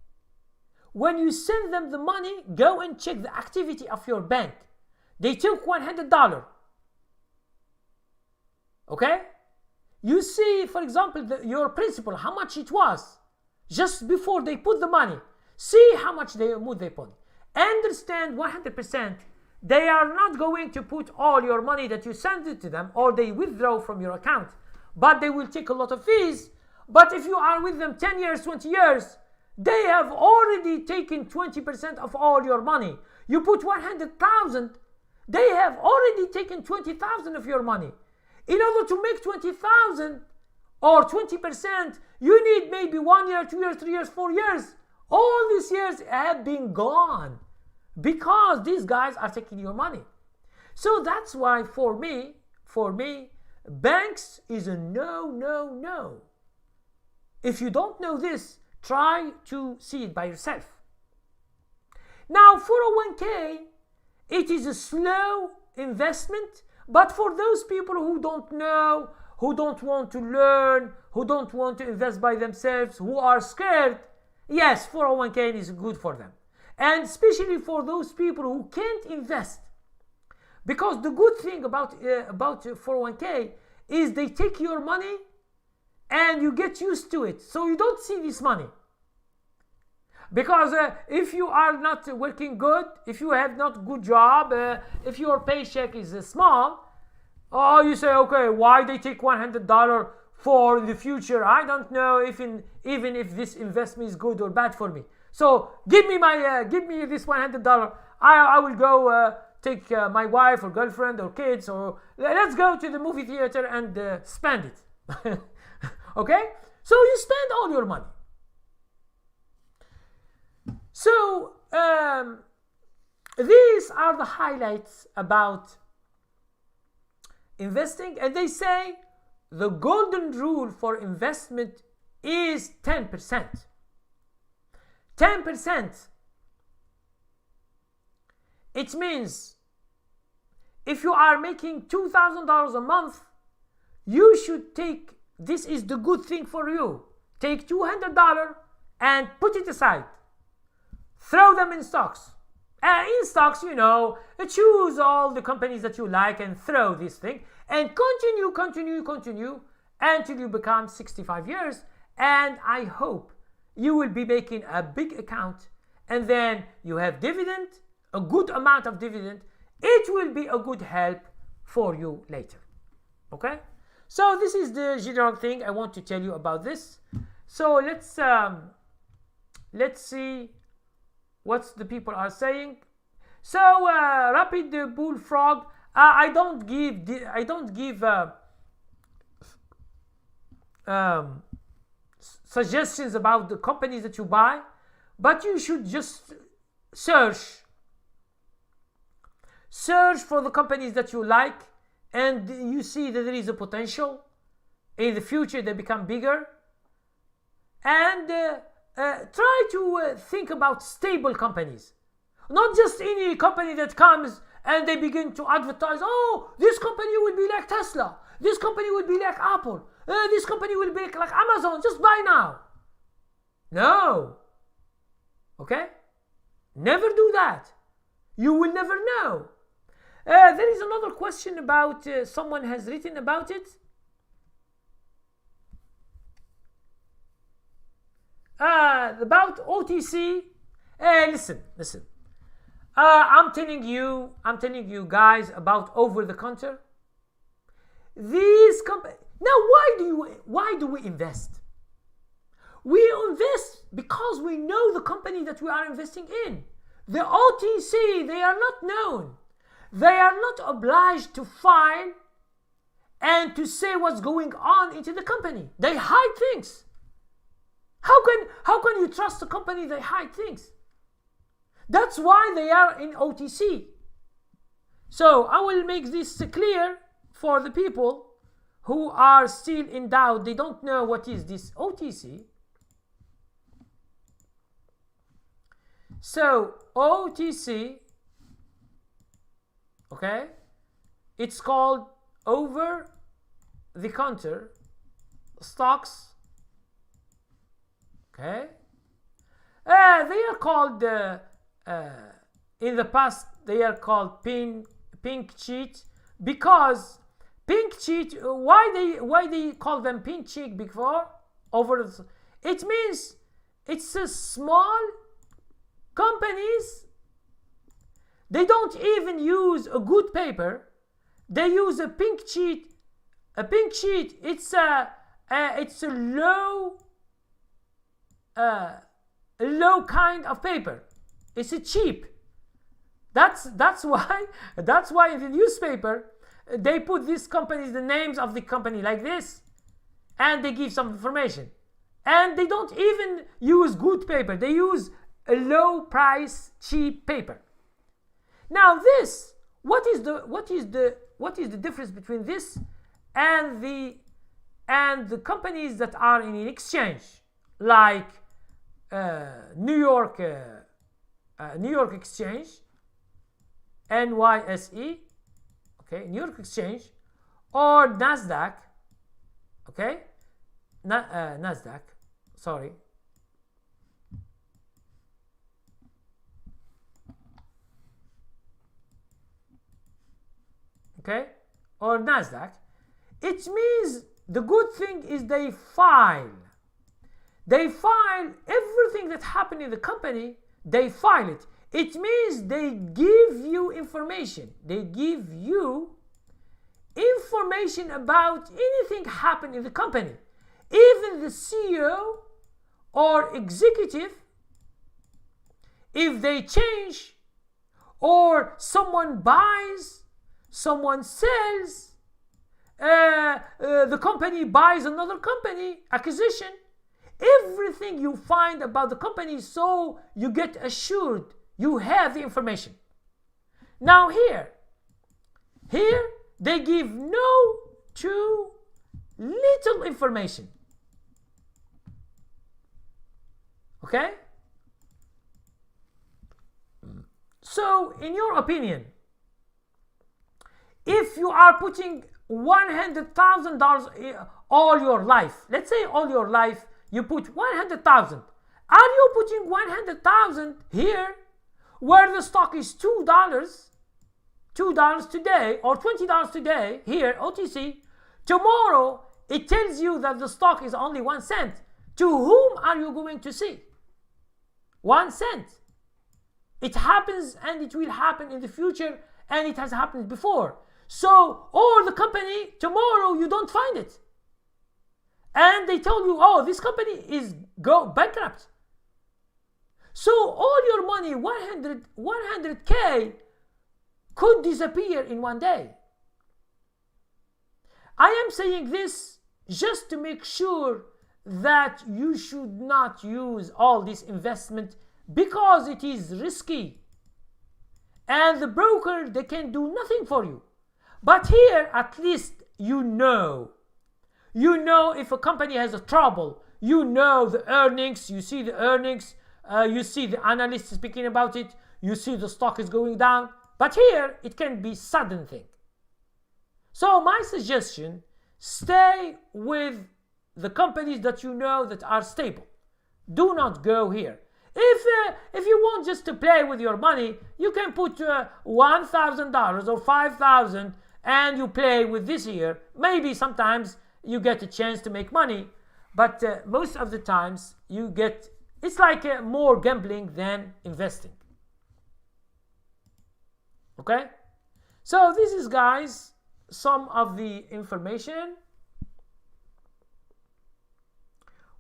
When you send them the money, go and check the activity of your bank. They took $100. Okay? You see, for example, your principal, how much it was just before they put the money. See how much they put. Understand 100%. They are not going to put all your money that you send it to them, or they withdraw from your account, but they will take a lot of fees. But if you are with them 10 years, 20 years, they have already taken 20% of all your money. You put 100,000, they have already taken 20,000 of your money. In order to make 20,000 or 20%, you need maybe 1 year, 2 years, 3 years, 4 years. All these years have been gone because these guys are taking your money. So that's why for me, banks is a no, no, no. If you don't know this, try to see it by yourself. Now, 401k, it is a slow investment, but for those people who don't know, who don't want to learn, who don't want to invest by themselves, who are scared, yes, 401k is good for them. And especially for those people who can't invest. Because the good thing about 401k is they take your money and you get used to it. So you don't see this money. Because if you are not working good, if you have not good job, if your paycheck is small, you say, okay, why they take $100 for the future? I don't know even if this investment is good or bad for me. So give me this $100. I will go take my wife or girlfriend or kids, or let's go to the movie theater and spend it. Okay? So you spend all your money. So these are the highlights about investing, and they say the golden rule for investment is 10%. 10%. It means if you are making $2,000 a month, you should take, this is the good thing for you, take $200 and put it aside. Throw them in stocks. In stocks, you know, choose all the companies that you like and throw this thing and continue until you become 65 years. And I hope you will be making a big account, and then you have dividend, a good amount of dividend. It will be a good help for you later. Okay? So this is the general thing I want to tell you about this. So let's see what the people are saying. So rapid bullfrog. I don't give suggestions about the companies that you buy, but you should just search for the companies that you like, and you see that there is a potential in the future they become bigger, and try to think about stable companies, not just any company that comes and they begin to advertise, oh, this company will be like Tesla, this company will be like Apple, this company will be like Amazon, just buy now. No. Okay? Never do that. You will never know. There is another question about, someone has written about it. About OTC. Listen. I'm telling you guys about over the counter. These companies. Now, why do we invest? We invest because we know the company that we are investing in. The OTC, they are not known. They are not obliged to file and to say what's going on into the company. They hide things. How can you trust a company they hide things? That's why they are in OTC. So I will make this clear for the people who are still in doubt. They don't know what is this OTC. So OTC, okay, it's called over the counter stocks. Okay, they are called in the past they are called pink sheet, because pink sheet. Why they call them pink sheet before over? It means it's a small companies. They don't even use a good paper. They use a pink sheet. A pink sheet. It's a low kind of paper. It's a cheap. That's why in the newspaper they put these companies, the names of the company like this, and they give some information. And they don't even use good paper. They use a low price, cheap paper. Now this, what is the difference between this and the companies that are in an exchange, like New York Exchange, NYSE, okay, New York Exchange, or Nasdaq, okay, Nasdaq, sorry, okay, or Nasdaq? It means the good thing is they file everything that happened in the company. They file it. It means they give you information. They give you information about anything happened in the company. Even the CEO or executive, if they change, or someone buys, someone sells, the company buys another company, acquisition, everything you find about the company, so you get assured you have the information. Now here they give no too little information. Okay? So in your opinion, if you are putting $100,000 all your life, let's say all your life you put 100,000, are you putting 100,000 here where the stock is $2 today or $20 today here, OTC, tomorrow it tells you that the stock is only 1 cent. To whom are you going to see? 1 cent. It happens and it will happen in the future, and it has happened before. So, or the company, tomorrow you don't find it. And they tell you, oh, this company is go bankrupt. So all your money, 100K, could disappear in one day. I am saying this just to make sure that you should not use all this investment, because it is risky. And the broker, they can do nothing for you. But here, at least you know. You know if a company has a trouble. You know the earnings. You see the earnings. You see the analysts speaking about it. You see the stock is going down. But here, it can be sudden thing. So my suggestion, stay with the companies that you know that are stable. Do not go here. If you want just to play with your money, you can put $1,000 or $5,000 and you play with this here. Maybe sometimes you get a chance to make money, but most of the times you get, it's like more gambling than investing. Okay? So this is, guys, some of the information.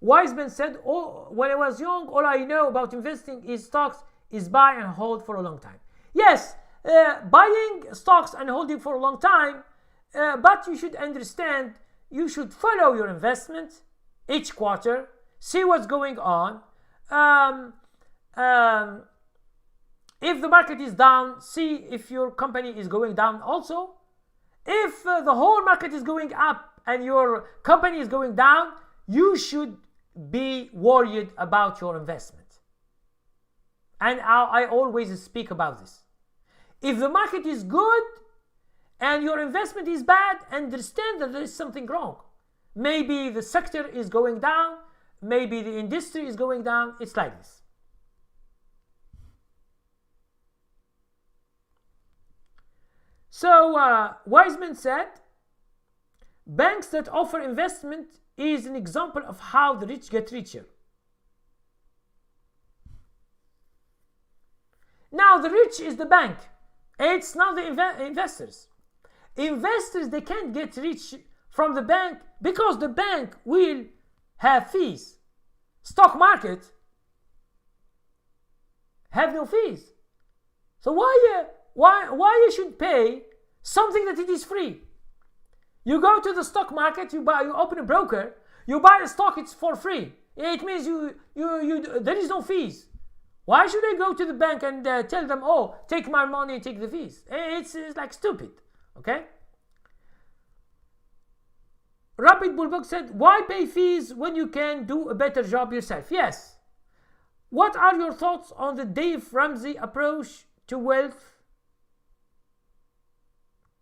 Wiseman said, oh, when I was young, all I know about investing is stocks is buy and hold for a long time. Yes, buying stocks and holding for a long time, but you should understand, you should follow your investment each quarter, see what's going on. If the market is down, see if your company is going down also. If the whole market is going up and your company is going down, you should be worried about your investment. And I always speak about this. If the market is good and your investment is bad, understand that there is something wrong. Maybe the sector is going down, maybe the industry is going down. It's like this. So Wiseman said, banks that offer investment is an example of how the rich get richer. Now the rich is the bank. It's not the investors. Investors, they can't get rich from the bank because the bank will have fees. Stock market have no fees. So why you should pay something that it is free. You go to the stock market, you open a broker, you buy a stock, it's for free. It means there is no fees. Why should I go to the bank and tell them, oh, take my money and take the fees? It's like stupid, okay? Rapid Bulldog said, why pay fees when you can do a better job yourself? Yes. What are your thoughts on the Dave Ramsey approach to wealth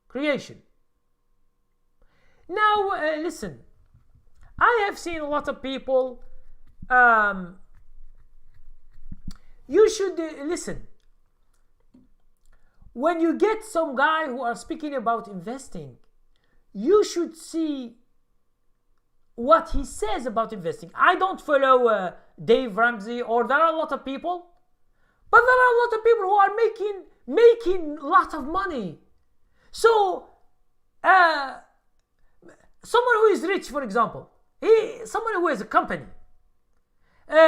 creation? Now, listen, I have seen a lot of people, you should listen. When you get some guy who are speaking about investing, you should see what he says about investing. I don't follow Dave Ramsey, or there are a lot of people, but there are a lot of people who are making a lot of money. So, someone who is rich, for example, someone who has a company,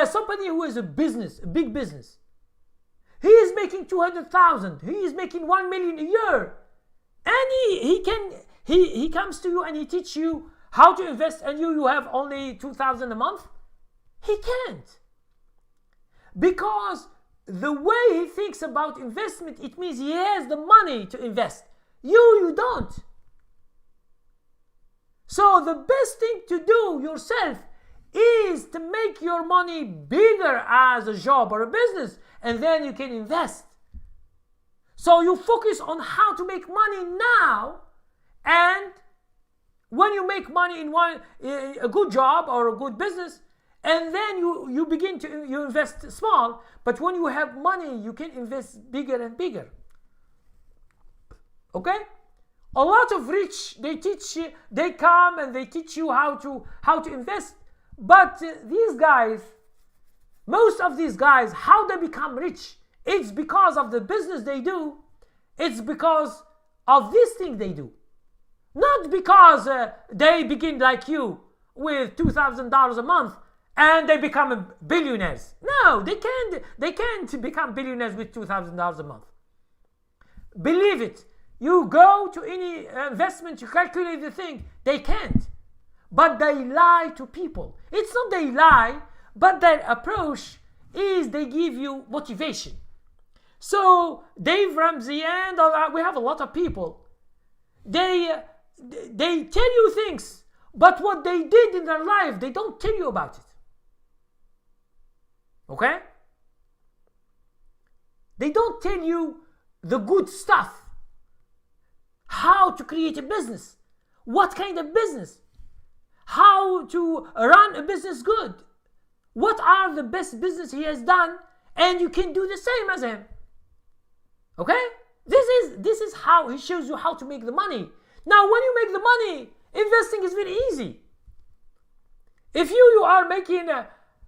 somebody who has a business, a big business, he is making 200,000, he is making 1 million a year, and he comes to you and he teach you how to invest, and you have only 2,000 a month. He can't, because the way he thinks about investment, it means he has the money to invest. You don't. So the best thing to do yourself is to make your money bigger as a job or a business, and then you can invest. So you focus on how to make money now, and when you make money in a good job or a good business, and then you begin to invest small, but when you have money, you can invest bigger and bigger. Okay? A lot of rich, they come and they teach you how to invest. But these guys, most of these guys, how they become rich, it's because of the business they do. It's because of this thing they do. Not because they begin like you with $2,000 a month and they become billionaires. No, they can't become billionaires with $2,000 a month. Believe it. You go to any investment, you calculate the thing, they can't. But they lie to people. It's not they lie, but their approach is they give you motivation. So Dave Ramsey and we have a lot of people, they tell you things, but what they did in their life, they don't tell you about it. Okay? They don't tell you the good stuff. How to create a business. What kind of business? How to run a business good. What are the best business he has done, and you can do the same as him. Okay? This is how he shows you how to make the money. Now, when you make the money, investing is very easy. If you are making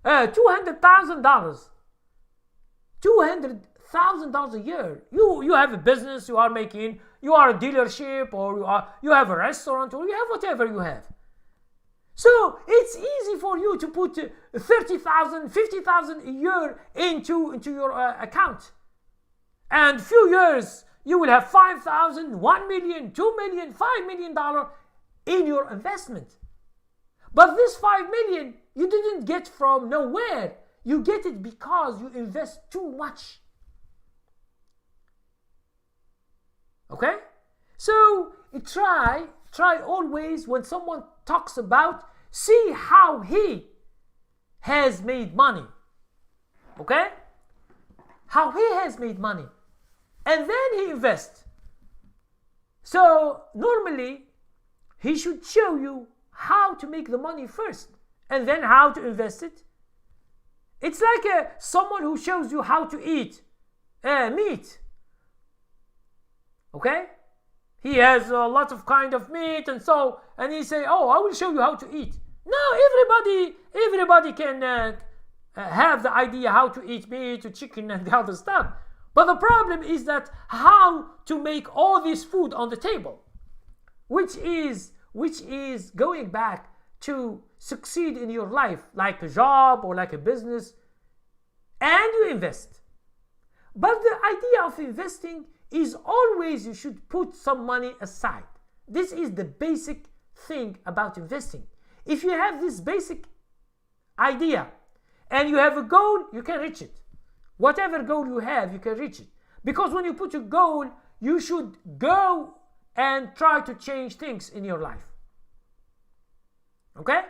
$200,000 a year, you have a business, you are a dealership, or you have a restaurant, or you have whatever you have. So it's easy for you to put 30,000, 50,000 a year into your account. And few years, you will have 5,000, 1 million, 2 million, $5 million in your investment. But this 5 million, you didn't get from nowhere. You get it because you invest too much. Okay? So try always, when someone talks about, see how he has made money. Okay? How he has made money. And then he invests. So normally, he should show you how to make the money first, and then how to invest it. It's like someone who shows you how to eat meat. Okay? He has a lot of kind of meat, and he say, oh, I will show you how to eat. No, everybody can have the idea how to eat meat, or chicken, and the other stuff. But the problem is that how to make all this food on the table, which is going back to succeed in your life, like a job or like a business, and you invest. But the idea of investing is always you should put some money aside. This is the basic thing about investing. If you have this basic idea and you have a goal, you can reach it. Whatever goal you have, you can reach it. Because when you put a goal, you should go and try to change things in your life. Okay?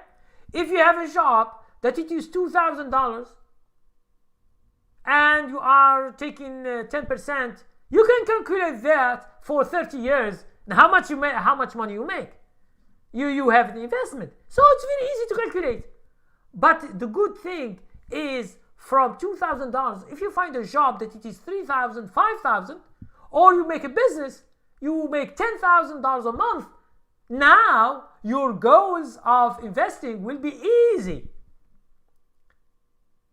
If you have a job that it is $2,000 and you are taking 10%, you can calculate that for 30 years and how much money you make. You have an investment. So it's very easy to calculate. But the good thing is from $2,000, if you find a job that it is $3,000, $5,000, or you make a business, you make $10,000 a month, now your goals of investing will be easy.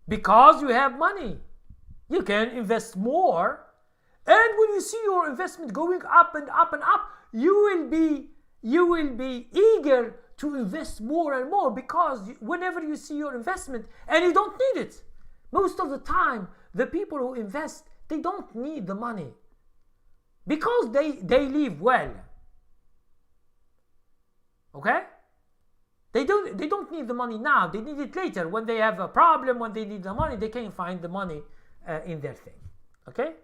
Because you have money. You can invest more. And when you see your investment going up and up and up, you will be eager to invest more and more, because whenever you see your investment and you don't need it, most of the time the people who invest, they don't need the money because they live well. Okay? They don't need the money now. They need it later. When they have a problem, when they need the money, they can find the money in their thing. Okay?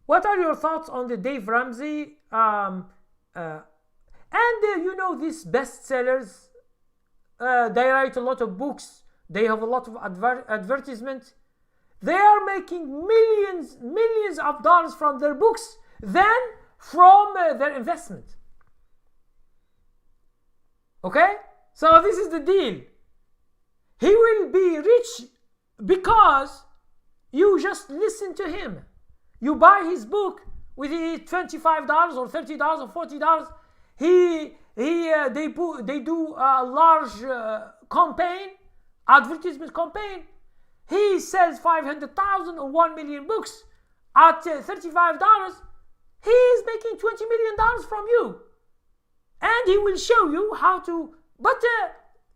What are your thoughts on the Dave Ramsey and you know, these bestsellers? They write a lot of books. They have a lot of advertisements. They are making millions of dollars from their books than from their investment. Okay? So this is the deal. He will be rich because you just listen to him. You buy his book with $25 or $30 or $40. They do a large campaign, advertisement campaign. He sells 500,000 or 1 million books at $35. He is making $20 million from you, and he will show you how to. But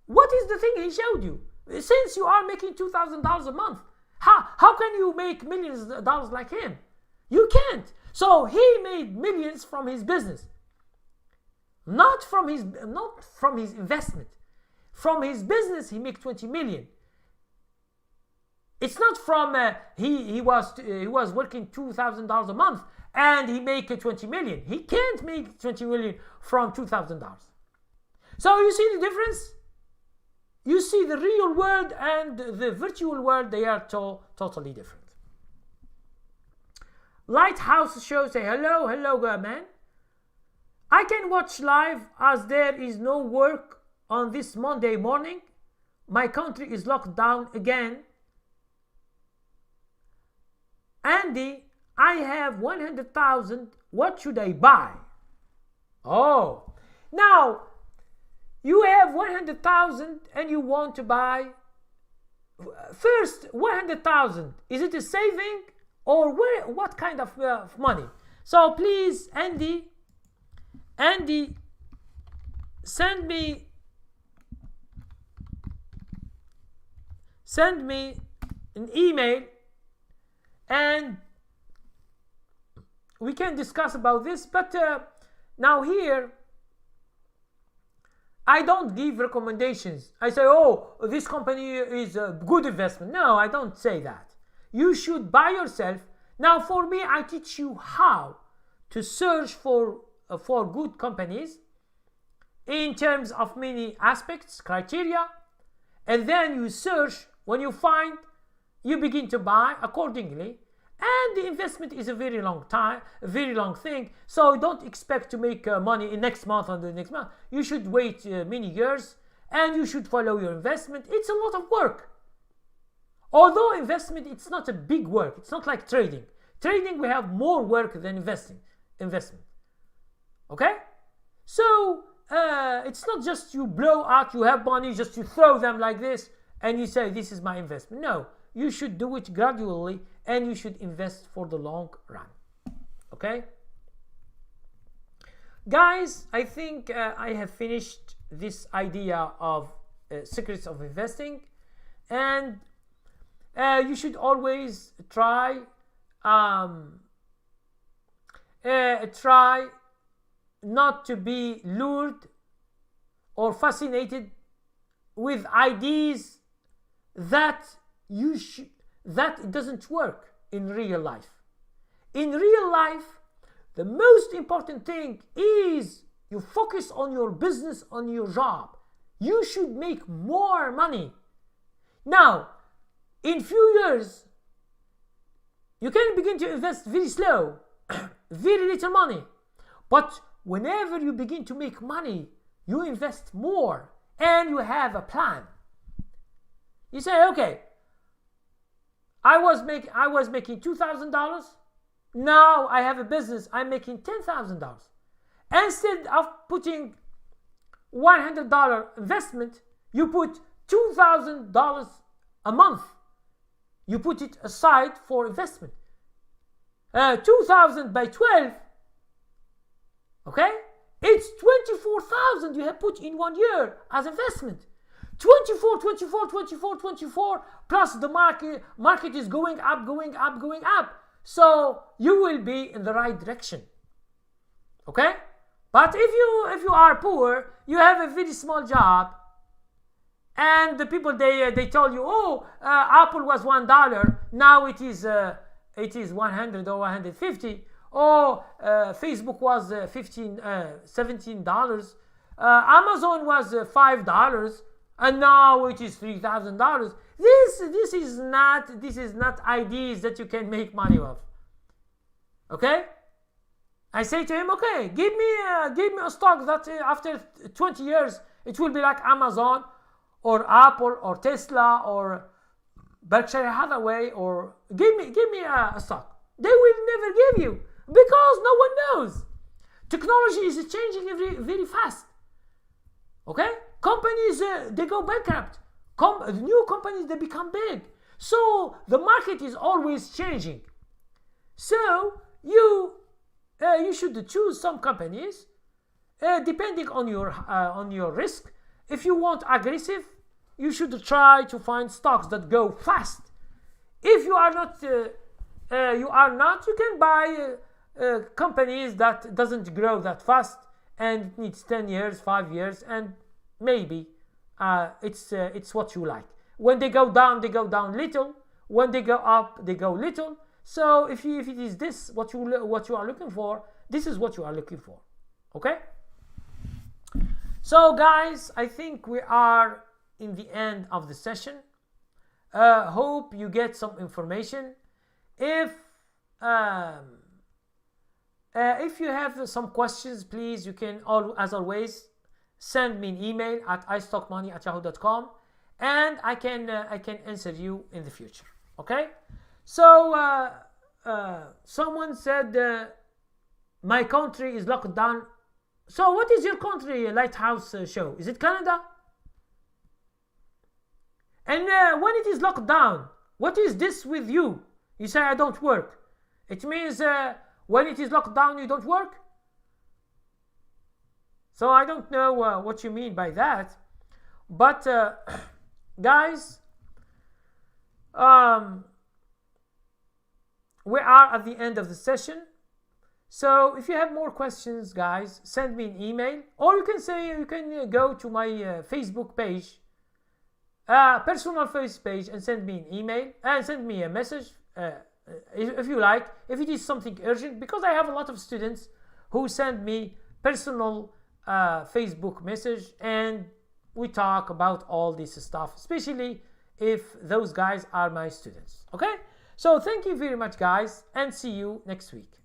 what is the thing he showed you? Since you are making $2,000 a month, how can you make millions of dollars like him? You can't. So he made millions from his business, not from his investment. From his business, he made 20 million. It's not from he was working $2,000 a month and he make 20 million. He can't make 20 million from $2,000. So you see the difference? You see the real world and the virtual world, they are totally different. Lighthouse Show say hello man. I can watch live as there is no work on this Monday morning. My country is locked down again. Andy, I have 100,000. What should I buy? Oh, now you have 100,000 and you want to buy. First, 100,000. Is it a saving or what kind of money? So please, Andy, send me an email and we can discuss about this. But now here, I don't give recommendations. I say, oh, this company is a good investment. No, I don't say that. You should buy yourself. Now for me, I teach you how to search for good companies in terms of many aspects, criteria, and then you search. When you find, you begin to buy accordingly. And the investment is a very long time, a very long thing. So don't expect to make money in next month or the next month. You should wait many years and you should follow your investment. It's a lot of work. Although investment, it's not a big work. It's not like trading. Trading, we have more work than investment. Okay? So it's not just you blow out, you have money, just you throw them like this and you say, this is my investment. No, you should do it gradually and you should invest for the long run. Okay? Guys, I think I have finished this idea of secrets of investing. And you should always try not to be lured or fascinated with ideas that it doesn't work in real life. In real life, the most important thing is you focus on your business, on your job. You should make more money. Now, in few years, you can begin to invest very slow, very little money. But whenever you begin to make money, you invest more and you have a plan. You say, okay, I was making $2,000. Now I have a business, I'm making $10,000. Instead of putting $100 investment, you put $2,000 a month. You put it aside for investment. 2,000 by 12, okay? It's 24,000 you have put in 1 year as investment. 24, plus the market is going up. So you will be in the right direction. Okay? But if you are poor, you have a very small job, and the people they tell you, oh, Apple was $1, now it is 100 or 150. Oh, Facebook was $17. Amazon was $5, and now it is $3,000. This is not ideas that you can make money of. Okay? I say to him, okay, give me a stock that after 20 years it will be like Amazon or Apple or Tesla or Berkshire Hathaway, or give me a stock. They will never give you, because no one knows. Technology is changing very fast. Okay? Companies, they go bankrupt. New companies, they become big. So the market is always changing. So you should choose some companies depending on your risk. If you want aggressive, you should try to find stocks that go fast. If you are not, you can buy companies that doesn't grow that fast and it needs 10 years, 5 years, and maybe it's what you like. When they go down little. When they go up, they go little. So if it is this what you are looking for, this is what you are looking for. Okay? So guys, I think we are in the end of the session. Hope you get some information. If you have some questions, please, you can as always send me an email at istockmoney@yahoo.com, and I can answer you in the future. Okay? So someone said my country is locked down. So what is your country, Lighthouse Show? Is it Canada? And when it is locked down, what is this with you? You say I don't work. It means when it is locked down, you don't work? So I don't know what you mean by that. But guys, we are at the end of the session. So if you have more questions, guys, send me an email, or you can go to my Facebook page, personal Facebook page, and send me an email and send me a message if you like, if it is something urgent, because I have a lot of students who send me personal Facebook message, and we talk about all this stuff, especially if those guys are my students. Okay? So thank you very much, guys, and see you next week.